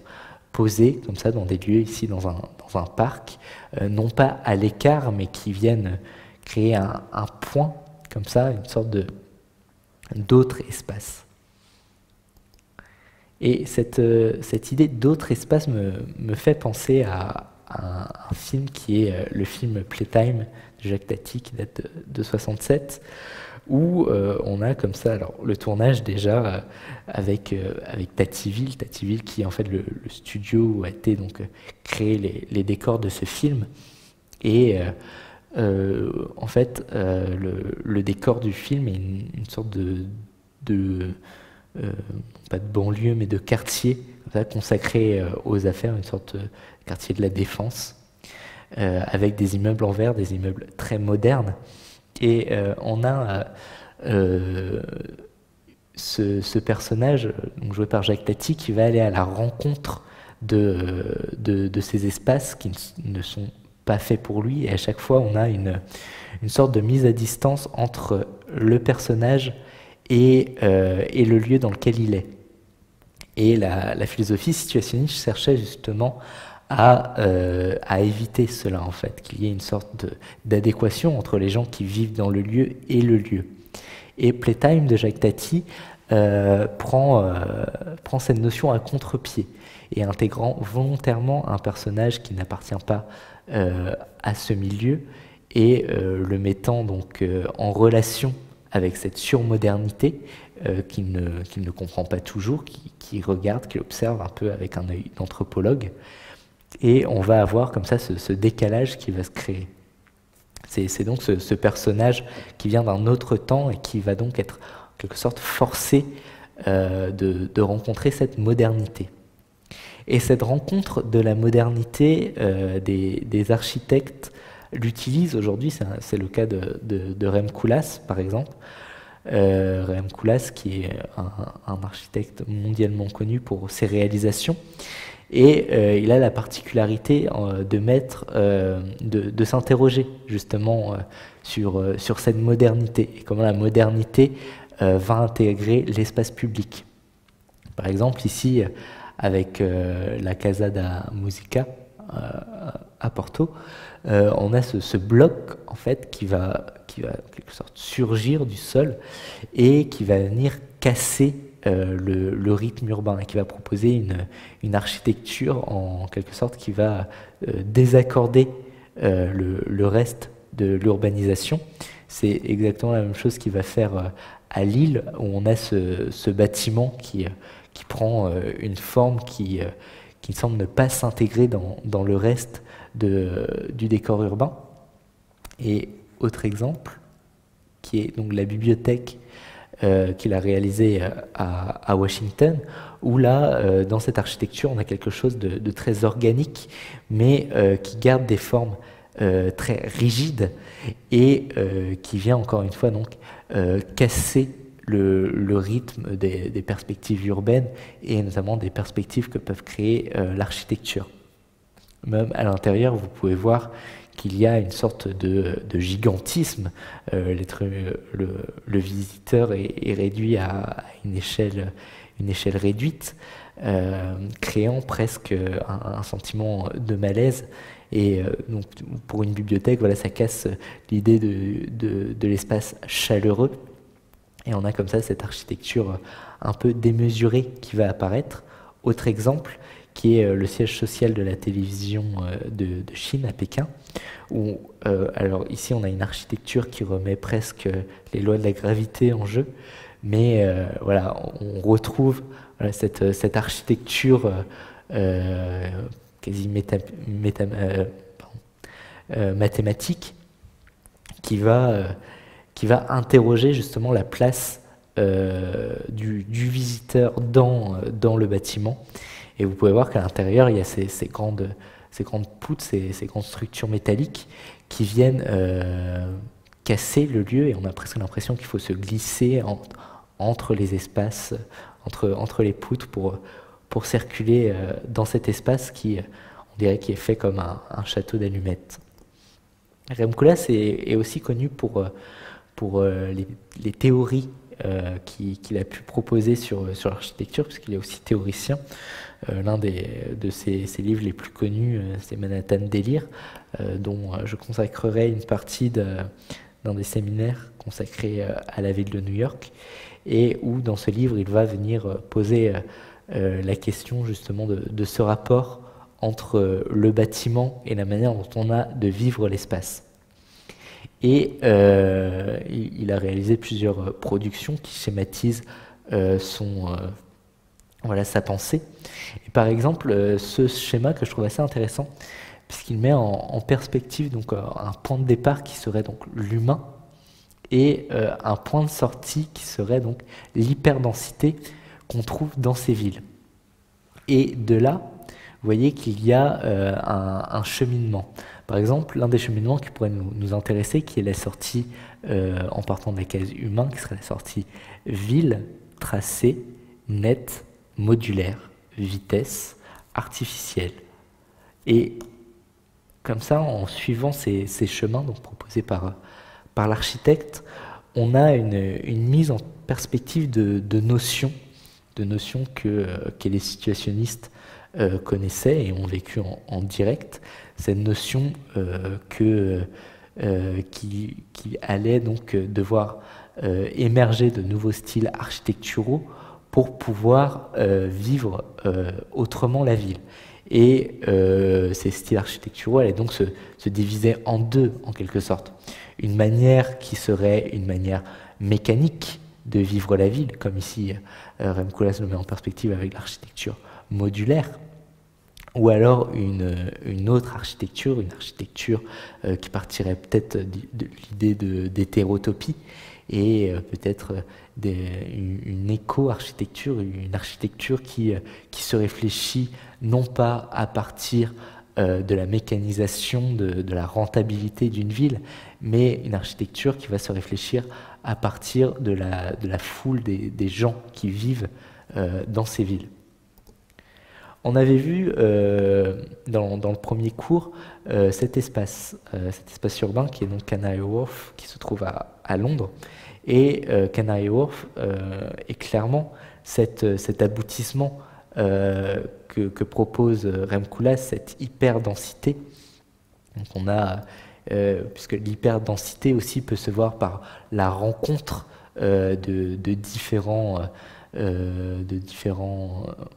posés comme ça dans des lieux, ici dans un parc, non pas à l'écart, mais qui viennent créer un point comme ça, une sorte d'autre espace. Et cette idée d'autre espace me fait penser à un film qui est le film Playtime de Jacques Tati, qui date de 67, où on a comme ça alors, le tournage déjà avec Tativille qui est en fait le studio où a été donc créé les décors de ce film. Et en fait, le décor du film est une sorte pas de banlieue, mais de quartier consacré aux affaires, une sorte de quartier de la Défense, avec des immeubles en verre, des immeubles très modernes. Et on a ce personnage, donc joué par Jacques Tati, qui va aller à la rencontre de ces espaces qui ne sont pas faits pour lui. Et à chaque fois, on a une sorte de mise à distance entre le personnage et le lieu dans lequel il est. Et la philosophie situationniste cherchait justement à éviter cela, en fait, qu'il y ait une sorte d'adéquation entre les gens qui vivent dans le lieu et le lieu. Et Playtime de Jacques Tati prend cette notion à contre-pied, et intégrant volontairement un personnage qui n'appartient pas à ce milieu, et le mettant donc en relation avec cette surmodernité qu'il ne comprend pas toujours, qui regarde, qui observe un peu avec un œil d'anthropologue. Et on va avoir comme ça ce décalage qui va se créer. C'est donc ce personnage qui vient d'un autre temps et qui va donc être en quelque sorte forcé de rencontrer cette modernité. Et cette rencontre de la modernité, des architectes l'utilisent aujourd'hui, c'est le cas de Rem Koolhaas par exemple, Rem Koolhaas, qui est un architecte mondialement connu pour ses réalisations. Et il a la particularité de s'interroger justement sur cette modernité et comment la modernité va intégrer l'espace public. Par exemple, ici, avec la Casa da Musica à Porto, on a ce bloc en fait qui va en quelque sorte surgir du sol et qui va venir casser le rythme urbain et qui va proposer une architecture en quelque sorte qui va désaccorder le reste de l'urbanisation. C'est exactement la même chose qu'il va faire à Lille, où on a ce bâtiment qui prend une forme qui semble ne pas s'intégrer dans le reste du décor urbain. Et autre exemple, qui est donc la bibliothèque qu'il a réalisée à Washington, où là, dans cette architecture, on a quelque chose de très organique, mais qui garde des formes très rigides et qui vient encore une fois donc casser le rythme des perspectives urbaines et notamment des perspectives que peuvent créer l'architecture. Même à l'intérieur, vous pouvez voir qu'il y a une sorte de gigantisme. Le visiteur est réduit à une échelle réduite, créant presque un sentiment de malaise. Et donc, pour une bibliothèque, voilà, ça casse l'idée de l'espace chaleureux. Et on a comme ça cette architecture un peu démesurée qui va apparaître. Autre exemple, qui est le siège social de la télévision de Chine à Pékin, où alors ici on a une architecture qui remet presque les lois de la gravité en jeu, mais voilà, on retrouve voilà, cette architecture quasi mathématique qui va interroger justement la place du visiteur dans le bâtiment. Et vous pouvez voir qu'à l'intérieur, il y a ces grandes poutres, ces grandes structures métalliques qui viennent casser le lieu, et on a presque l'impression qu'il faut se glisser entre les espaces, entre les poutres pour circuler dans cet espace qui, on dirait, qui est fait comme un château d'allumettes. Rem Koolhaas est aussi connu pour les théories qu'il a pu proposer sur l'architecture, puisqu'il est aussi théoricien. L'un de ses livres les plus connus, c'est Manhattan Délire, dont je consacrerai une partie d'un des séminaires consacrés à la ville de New York, et où dans ce livre il va venir poser la question justement de ce rapport entre le bâtiment et la manière dont on a de vivre l'espace. Et il a réalisé plusieurs productions qui schématisent sa pensée. Et par exemple, ce schéma que je trouve assez intéressant, puisqu'il met en perspective donc, un point de départ qui serait donc l'humain et un point de sortie qui serait donc l'hyperdensité qu'on trouve dans ces villes. Et de là, vous voyez qu'il y a un cheminement. Par exemple, l'un des cheminements qui pourrait nous intéresser, qui est la sortie en partant de la case humain, qui serait la sortie ville, tracé, net, modulaire, vitesse, artificielle. Et comme ça, en suivant ces chemins donc, proposés par l'architecte, on a une mise en perspective de notions que les situationnistes connaissaient et ont vécu en direct. Cette notion qui allait donc devoir émerger de nouveaux styles architecturaux pour pouvoir vivre autrement la ville. Et ces styles architecturaux allaient donc se diviser en deux, en quelque sorte. Une manière qui serait une manière mécanique de vivre la ville, comme ici Rem Koolhaas le met en perspective avec l'architecture modulaire, ou alors une autre architecture, une architecture qui partirait peut-être de l'idée d'hétérotopie, et peut-être une éco-architecture, une architecture qui se réfléchit non pas à partir de la mécanisation, de la rentabilité d'une ville, mais une architecture qui va se réfléchir à partir de la foule des gens qui vivent dans ces villes. On avait vu dans le premier cours cet espace urbain qui est donc Canary Wharf, qui se trouve à Londres. Et Canary Wharf est clairement cet aboutissement que propose Rem Koolhaas, cette hyperdensité. Donc on a, puisque l'hyperdensité aussi peut se voir par la rencontre de différents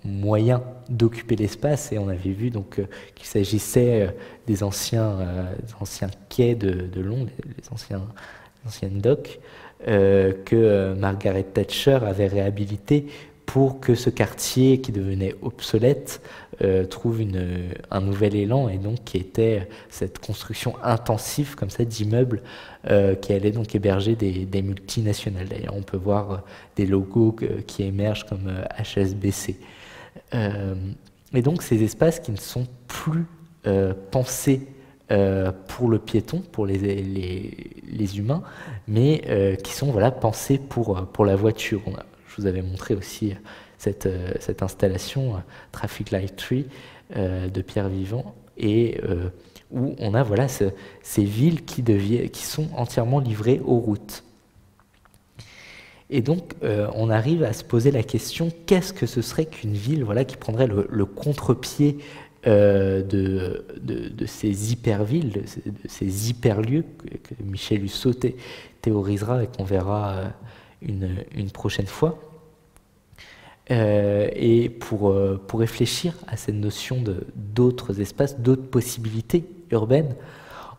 moyens d'occuper l'espace, et on avait vu donc qu'il s'agissait des anciens quais de Londres, les anciennes docks, que Margaret Thatcher avait réhabilité pour que ce quartier qui devenait obsolète trouve un nouvel élan, et donc qui était cette construction intensive comme ça d'immeubles qui allait donc héberger des multinationales. D'ailleurs, on peut voir des logos qui émergent comme HSBC. Et donc ces espaces qui ne sont plus pensés pour le piéton, pour les humains, mais qui sont pensés pour la voiture. Je vous avais montré aussi cette installation Traffic Light Tree de Pierre Vivant, et où on a ces villes qui sont entièrement livrées aux routes. Et donc on arrive à se poser la question, qu'est-ce que ce serait qu'une ville qui prendrait le contre-pied de ces hypervilles, de ces hyperlieux que Michel Husseau théorisera et qu'on verra une prochaine fois. Et pour réfléchir à cette notion d'autres espaces, d'autres possibilités urbaines,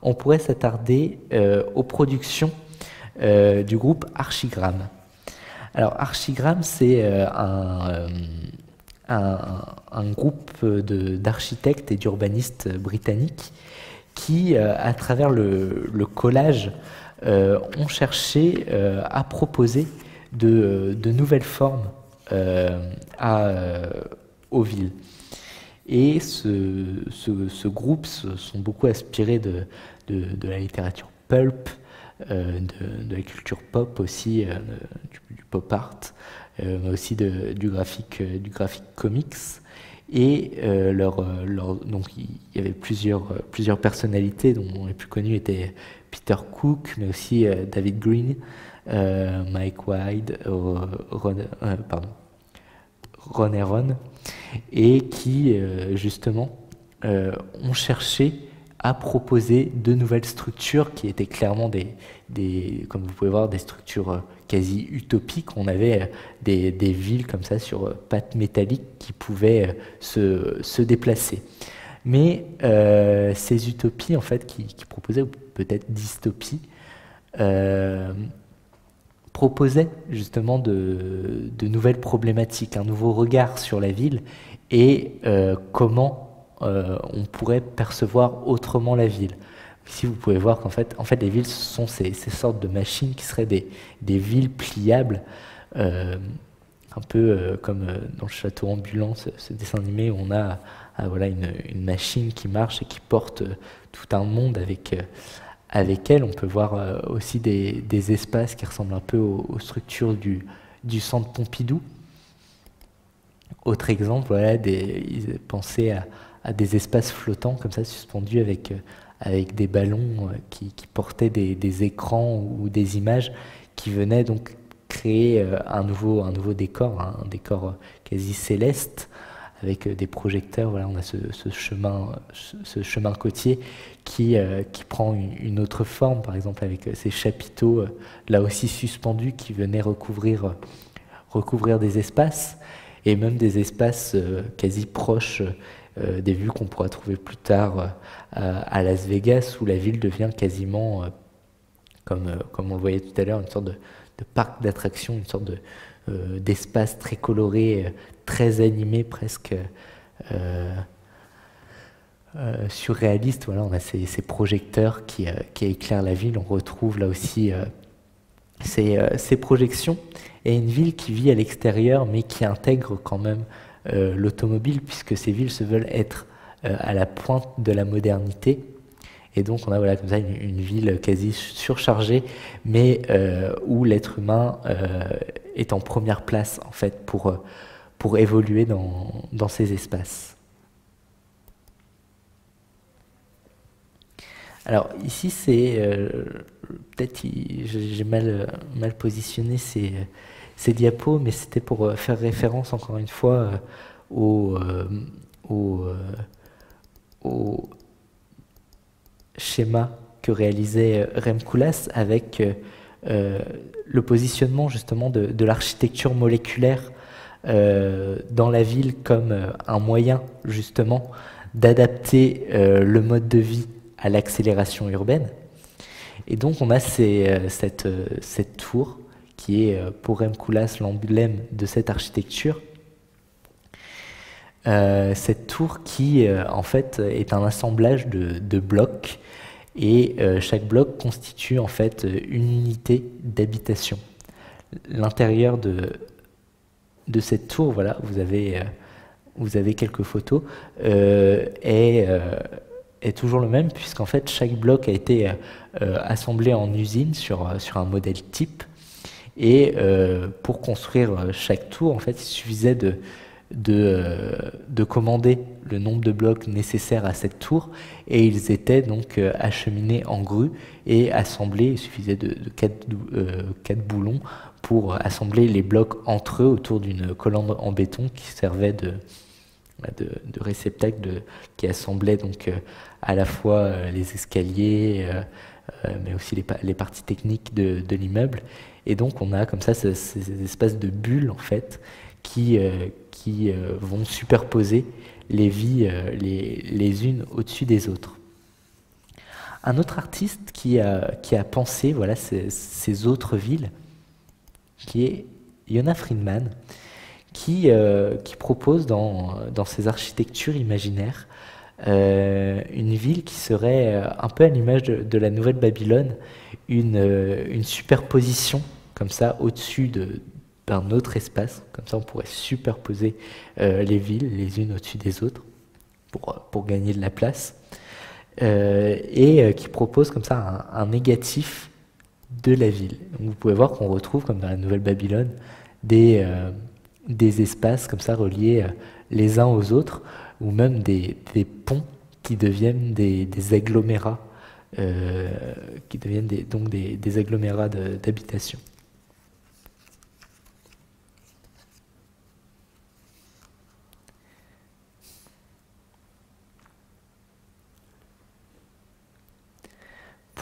on pourrait s'attarder aux productions du groupe Archigram. Alors Archigram, c'est un groupe d'architectes et d'urbanistes britanniques qui, à travers le collage, ont cherché à proposer de nouvelles formes aux villes. Et ce groupe se sont beaucoup inspirés de la littérature pulp, de la culture pop aussi, du pop art, mais aussi du graphique comics. Et donc il y avait plusieurs personnalités, dont les plus connues étaient Peter Cook, mais aussi David Green, Mike Wide, Ron Heron, et qui justement ont cherché à proposer de nouvelles structures qui étaient clairement comme vous pouvez voir, des structures quasi utopiques. On avait des villes comme ça sur pattes métalliques qui pouvaient se déplacer. Mais ces utopies, en fait, qui proposaient, ou peut-être dystopies, proposaient justement de nouvelles problématiques, un nouveau regard sur la ville et comment on pourrait percevoir autrement la ville. Ici, vous pouvez voir qu'en fait, les villes sont ces sortes de machines qui seraient des villes pliables, un peu comme dans le château ambulant, ce dessin animé où on a une machine qui marche et qui porte tout un monde avec elle. On peut voir aussi des espaces qui ressemblent un peu aux structures du centre Pompidou. Autre exemple, ils pensaient à des espaces flottants comme ça, suspendus avec des ballons qui portaient des écrans ou des images qui venaient donc créer un nouveau décor, un décor quasi céleste avec des projecteurs. On a ce chemin côtier qui prend une autre forme, par exemple avec ces chapiteaux là aussi suspendus qui venaient recouvrir des espaces, et même des espaces quasi proches des vues qu'on pourra trouver plus tard à Las Vegas, où la ville devient quasiment, comme on le voyait tout à l'heure, une sorte de parc d'attractions, une sorte d'espace très coloré, très animé, presque surréaliste. On a ces projecteurs qui éclairent la ville. On retrouve là aussi ces projections, et une ville qui vit à l'extérieur mais qui intègre quand même l'automobile, puisque ces villes se veulent être à la pointe de la modernité. Et donc on a voilà, comme ça une ville quasi surchargée, mais où l'être humain est en première place en fait pour évoluer dans ces espaces. Alors ici c'est peut-être j'ai mal positionné ces diapos, mais c'était pour faire référence encore une fois au, au, au schéma que réalisait Rem Koolhaas avec le positionnement justement de l'architecture moléculaire dans la ville comme un moyen justement d'adapter le mode de vie à l'accélération urbaine. Et donc on a cette tour qui est pour Rem Koolhaas l'emblème de cette architecture. Cette tour qui en fait est un assemblage de blocs et chaque bloc constitue en fait une unité d'habitation. L'intérieur de cette tour, voilà, vous avez quelques photos, est toujours le même puisqu'en fait chaque bloc a été assemblé en usine sur un modèle type et pour construire chaque tour, en fait, il suffisait de commander le nombre de blocs nécessaires à cette tour et ils étaient donc acheminés en grue et assemblés. Il suffisait de 4 boulons pour assembler les blocs entre eux autour d'une colonne en béton qui servait de réceptacle qui assemblait donc à la fois les escaliers mais aussi les parties techniques de l'immeuble. Et donc on a comme ça ces espaces de bulles en fait qui vont superposer les vies les unes au-dessus des autres. Un autre artiste qui a pensé voilà, ces autres villes, qui est Yona Friedman, qui propose dans ses architectures imaginaires une ville qui serait un peu à l'image de la Nouvelle Babylone, une superposition comme ça au-dessus d'un autre espace, comme ça on pourrait superposer les villes les unes au-dessus des autres pour gagner de la place, et qui propose comme ça un négatif de la ville. Donc vous pouvez voir qu'on retrouve, comme dans la Nouvelle Babylone, des espaces comme ça reliés les uns aux autres, ou même des ponts qui deviennent des agglomérats, qui deviennent donc des agglomérats d'habitation.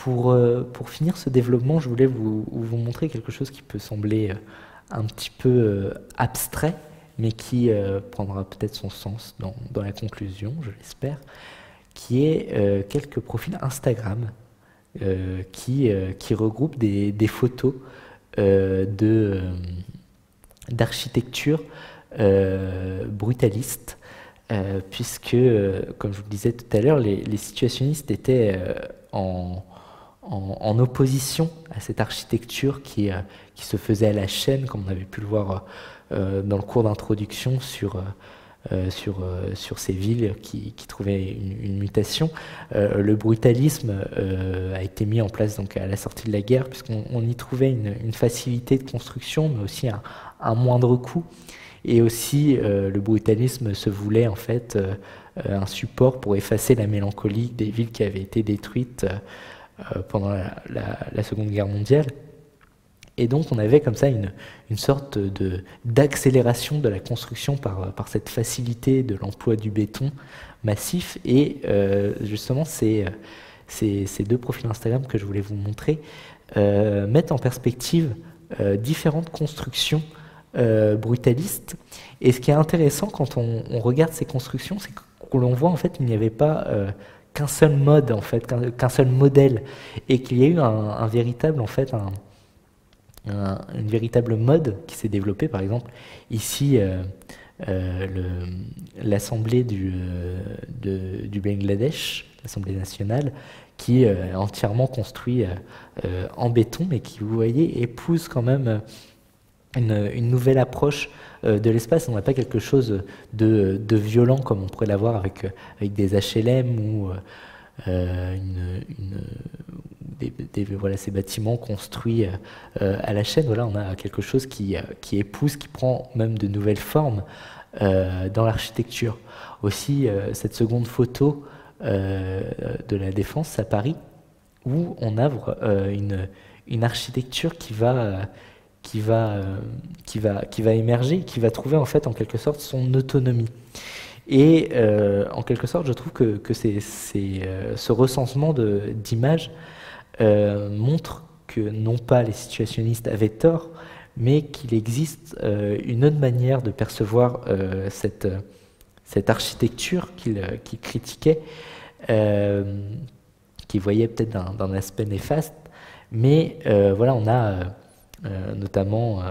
Pour finir ce développement, je voulais vous montrer quelque chose qui peut sembler un petit peu abstrait, mais qui prendra peut-être son sens dans la conclusion, je l'espère, qui est quelques profils Instagram qui regroupent des photos d'architecture brutaliste, puisque, comme je vous le disais tout à l'heure, les situationnistes étaient en opposition à cette architecture qui se faisait à la chaîne, comme on avait pu le voir dans le cours d'introduction sur ces villes qui trouvaient une mutation. Le brutalisme a été mis en place donc à la sortie de la guerre, puisqu'on y trouvait une facilité de construction, mais aussi un moindre coût. Et aussi, le brutalisme se voulait en fait un support pour effacer la mélancolie des villes qui avaient été détruites pendant la Seconde Guerre mondiale. Et donc on avait comme ça une sorte d'accélération de la construction par cette facilité de l'emploi du béton massif. Et justement ces deux profils Instagram que je voulais vous montrer mettent en perspective différentes constructions brutalistes. Et ce qui est intéressant quand on regarde ces constructions, c'est que l'on voit en fait qu'il n'y avait pas qu'un seul mode, en fait, qu'un seul modèle, et qu'il y a eu un véritable en fait une véritable mode qui s'est développée. Par exemple, ici, l'Assemblée du Bangladesh, l'Assemblée nationale, qui est entièrement construit en béton, mais qui, vous voyez, épouse quand même une nouvelle approche de l'espace. On n'a pas quelque chose de violent comme on pourrait l'avoir avec des HLM voilà, ces bâtiments construits à la chaîne. Voilà, on a quelque chose qui épouse, qui prend même de nouvelles formes dans l'architecture. Aussi, cette seconde photo de la Défense à Paris, où on a une architecture qui va émerger, qui va trouver en fait en quelque sorte son autonomie. Et en quelque sorte, je trouve que ce recensement d'images montre que non pas les situationnistes avaient tort, mais qu'il existe une autre manière de percevoir cette architecture qu'ils critiquaient, qu'ils voyaient peut-être d'un aspect néfaste. Mais voilà, on a notamment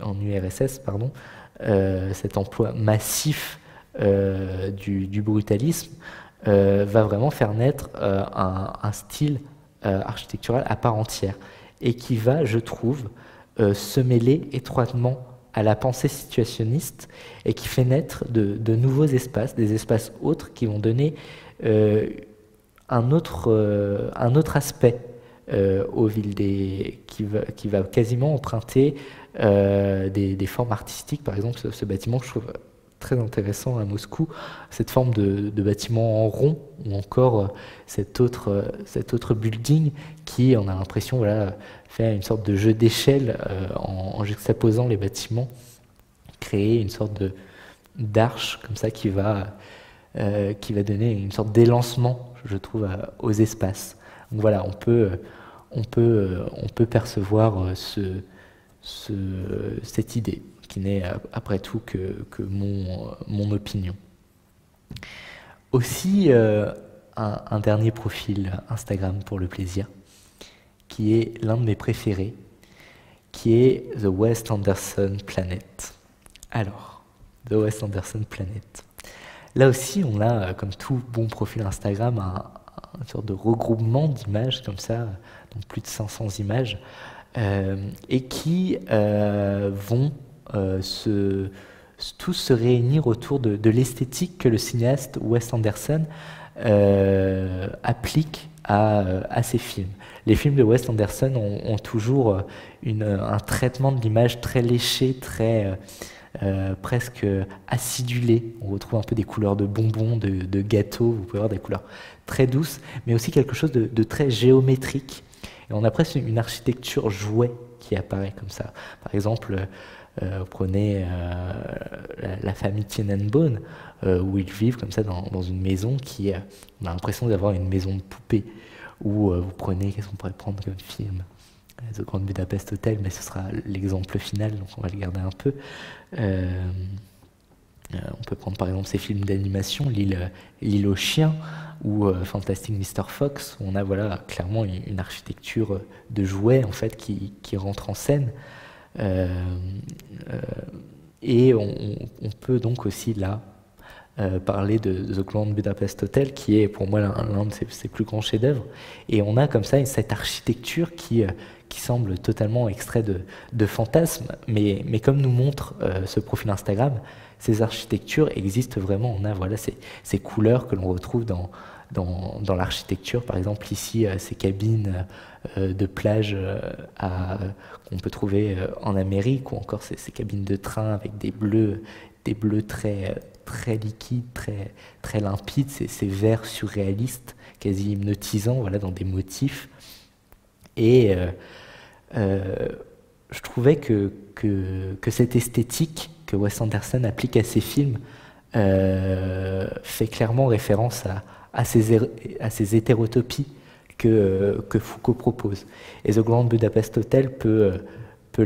en URSS, pardon, cet emploi massif du brutalisme va vraiment faire naître un style architectural à part entière et qui va, je trouve, se mêler étroitement à la pensée situationniste et qui fait naître de nouveaux espaces, des espaces autres qui vont donner un autre aspect aux villes, qui va quasiment emprunter des formes artistiques. Par exemple, ce bâtiment que je trouve très intéressant à Moscou, cette forme de bâtiment en rond, ou encore cet autre building qui, on a l'impression, voilà, fait une sorte de jeu d'échelle en juxtaposant les bâtiments, créer une sorte d'arche comme ça qui va donner une sorte d'élancement, je trouve, aux espaces. Donc voilà, on peut percevoir cette idée, qui n'est après tout que mon opinion. Aussi, un dernier profil Instagram pour le plaisir, qui est l'un de mes préférés, qui est The Wes Anderson Planet. Alors, The Wes Anderson Planet. Là aussi, on a, comme tout bon profil Instagram, une sorte de regroupement d'images comme ça, donc plus de 500 images, et qui vont tous se réunir autour de l'esthétique que le cinéaste Wes Anderson applique à ses films. Les films de Wes Anderson ont toujours un traitement de l'image très léché, très presque acidulé. On retrouve un peu des couleurs de bonbons, de gâteaux, vous pouvez voir des couleurs très douces, mais aussi quelque chose de très géométrique. Et on a presque une architecture jouet qui apparaît comme ça. Par exemple, vous prenez la famille Tenenbaum, où ils vivent comme ça dans une maison qui, on a l'impression d'avoir une maison de poupée. Ou vous prenez, qu'est-ce qu'on pourrait prendre comme film? The Grand Budapest Hotel, mais ce sera l'exemple final, donc on va le garder un peu. On peut prendre par exemple ces films d'animation, L'île aux chiens, ou Fantastic Mr. Fox, où on a voilà, clairement une architecture de jouets en fait, qui rentre en scène. Et on peut donc aussi là parler de The Grand Budapest Hotel, qui est pour moi l'un de ses plus grands chefs-d'œuvre. Et on a comme ça cette architecture qui semble totalement extrait de fantasmes, mais comme nous montre ce profil Instagram, ces architectures existent vraiment. On a voilà, ces couleurs que l'on retrouve dans l'architecture. Par exemple, ici, ces cabines de plage qu'on peut trouver en Amérique, ou encore ces cabines de train avec des bleus très liquides, très limpides, ces verts surréalistes, quasi hypnotisants, voilà, dans des motifs. Et je trouvais que cette esthétique que Wes Anderson applique à ses films fait clairement référence à ces hétérotopies que Foucault propose. Et The Grand Budapest Hotel peut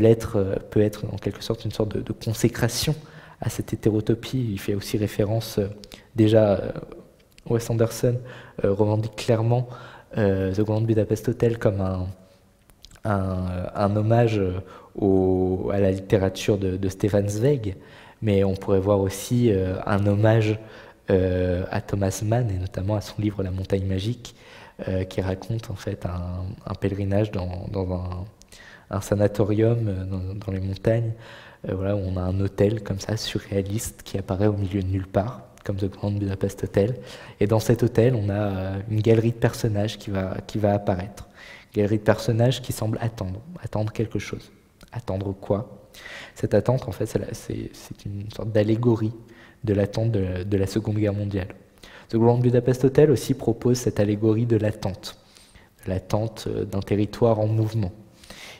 être en quelque sorte une sorte de consécration à cette hétérotopie. Il fait aussi référence, Wes Anderson revendique clairement The Grand Budapest Hotel comme un hommage à la littérature de Stefan Zweig, mais on pourrait voir aussi un hommage à Thomas Mann, et notamment à son livre La Montagne Magique, qui raconte en fait un pèlerinage dans un sanatorium dans les montagnes, voilà, où on a un hôtel comme ça surréaliste qui apparaît au milieu de nulle part, comme The Grand Budapest Hotel. Et dans cet hôtel, on a une galerie de personnages qui va apparaître. Galerie de personnages qui semblent attendre quelque chose. Attendre quoi? Cette attente, en fait, c'est une sorte d'allégorie de l'attente de la Seconde Guerre mondiale. The Grand Budapest Hotel aussi propose cette allégorie de l'attente d'un territoire en mouvement.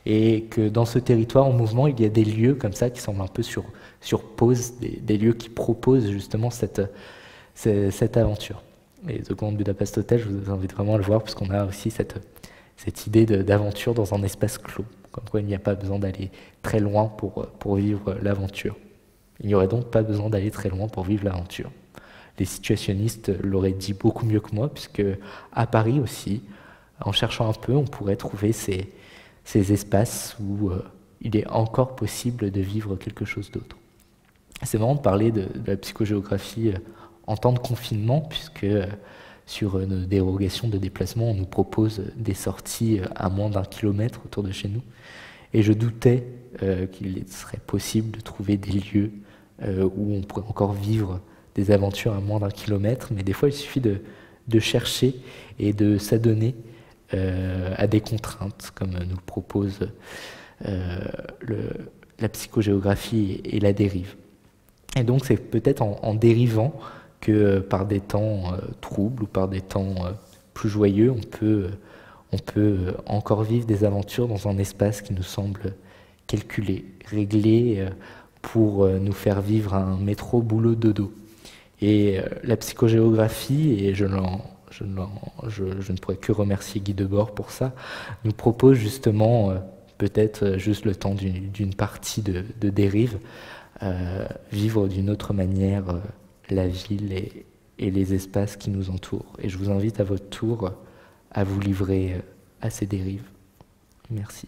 Et que dans ce territoire en mouvement, il y a des lieux comme ça qui semblent un peu sur pause, des lieux qui proposent justement cette aventure. Et The Grand Budapest Hotel, je vous invite vraiment à le voir, parce qu'on a aussi cette idée d'aventure dans un espace clos, comme quoi il n'y a pas besoin d'aller très loin pour vivre l'aventure. Il n'y aurait donc pas besoin d'aller très loin pour vivre l'aventure. Les situationnistes l'auraient dit beaucoup mieux que moi, puisque à Paris aussi, en cherchant un peu, on pourrait trouver ces espaces où il est encore possible de vivre quelque chose d'autre. C'est marrant de parler de la psychogéographie en temps de confinement, puisque sur nos dérogations de déplacement, on nous propose des sorties à moins d'1 kilomètre autour de chez nous. Et je doutais qu'il serait possible de trouver des lieux où on pourrait encore vivre des aventures à moins d'1 kilomètre, mais des fois il suffit de chercher et de s'adonner à des contraintes, comme nous le propose la psychogéographie et la dérive. Et donc c'est peut-être en dérivant que par des temps troubles ou par des temps plus joyeux, on peut encore vivre des aventures dans un espace qui nous semble calculé, réglé pour nous faire vivre un métro boulot dodo. Et la psychogéographie, et je ne pourrais que remercier Guy Debord pour ça, nous propose justement, peut-être juste le temps d'une partie de dérive, vivre d'une autre manière la ville et les espaces qui nous entourent. Et je vous invite à votre tour à vous livrer à ces dérives. Merci.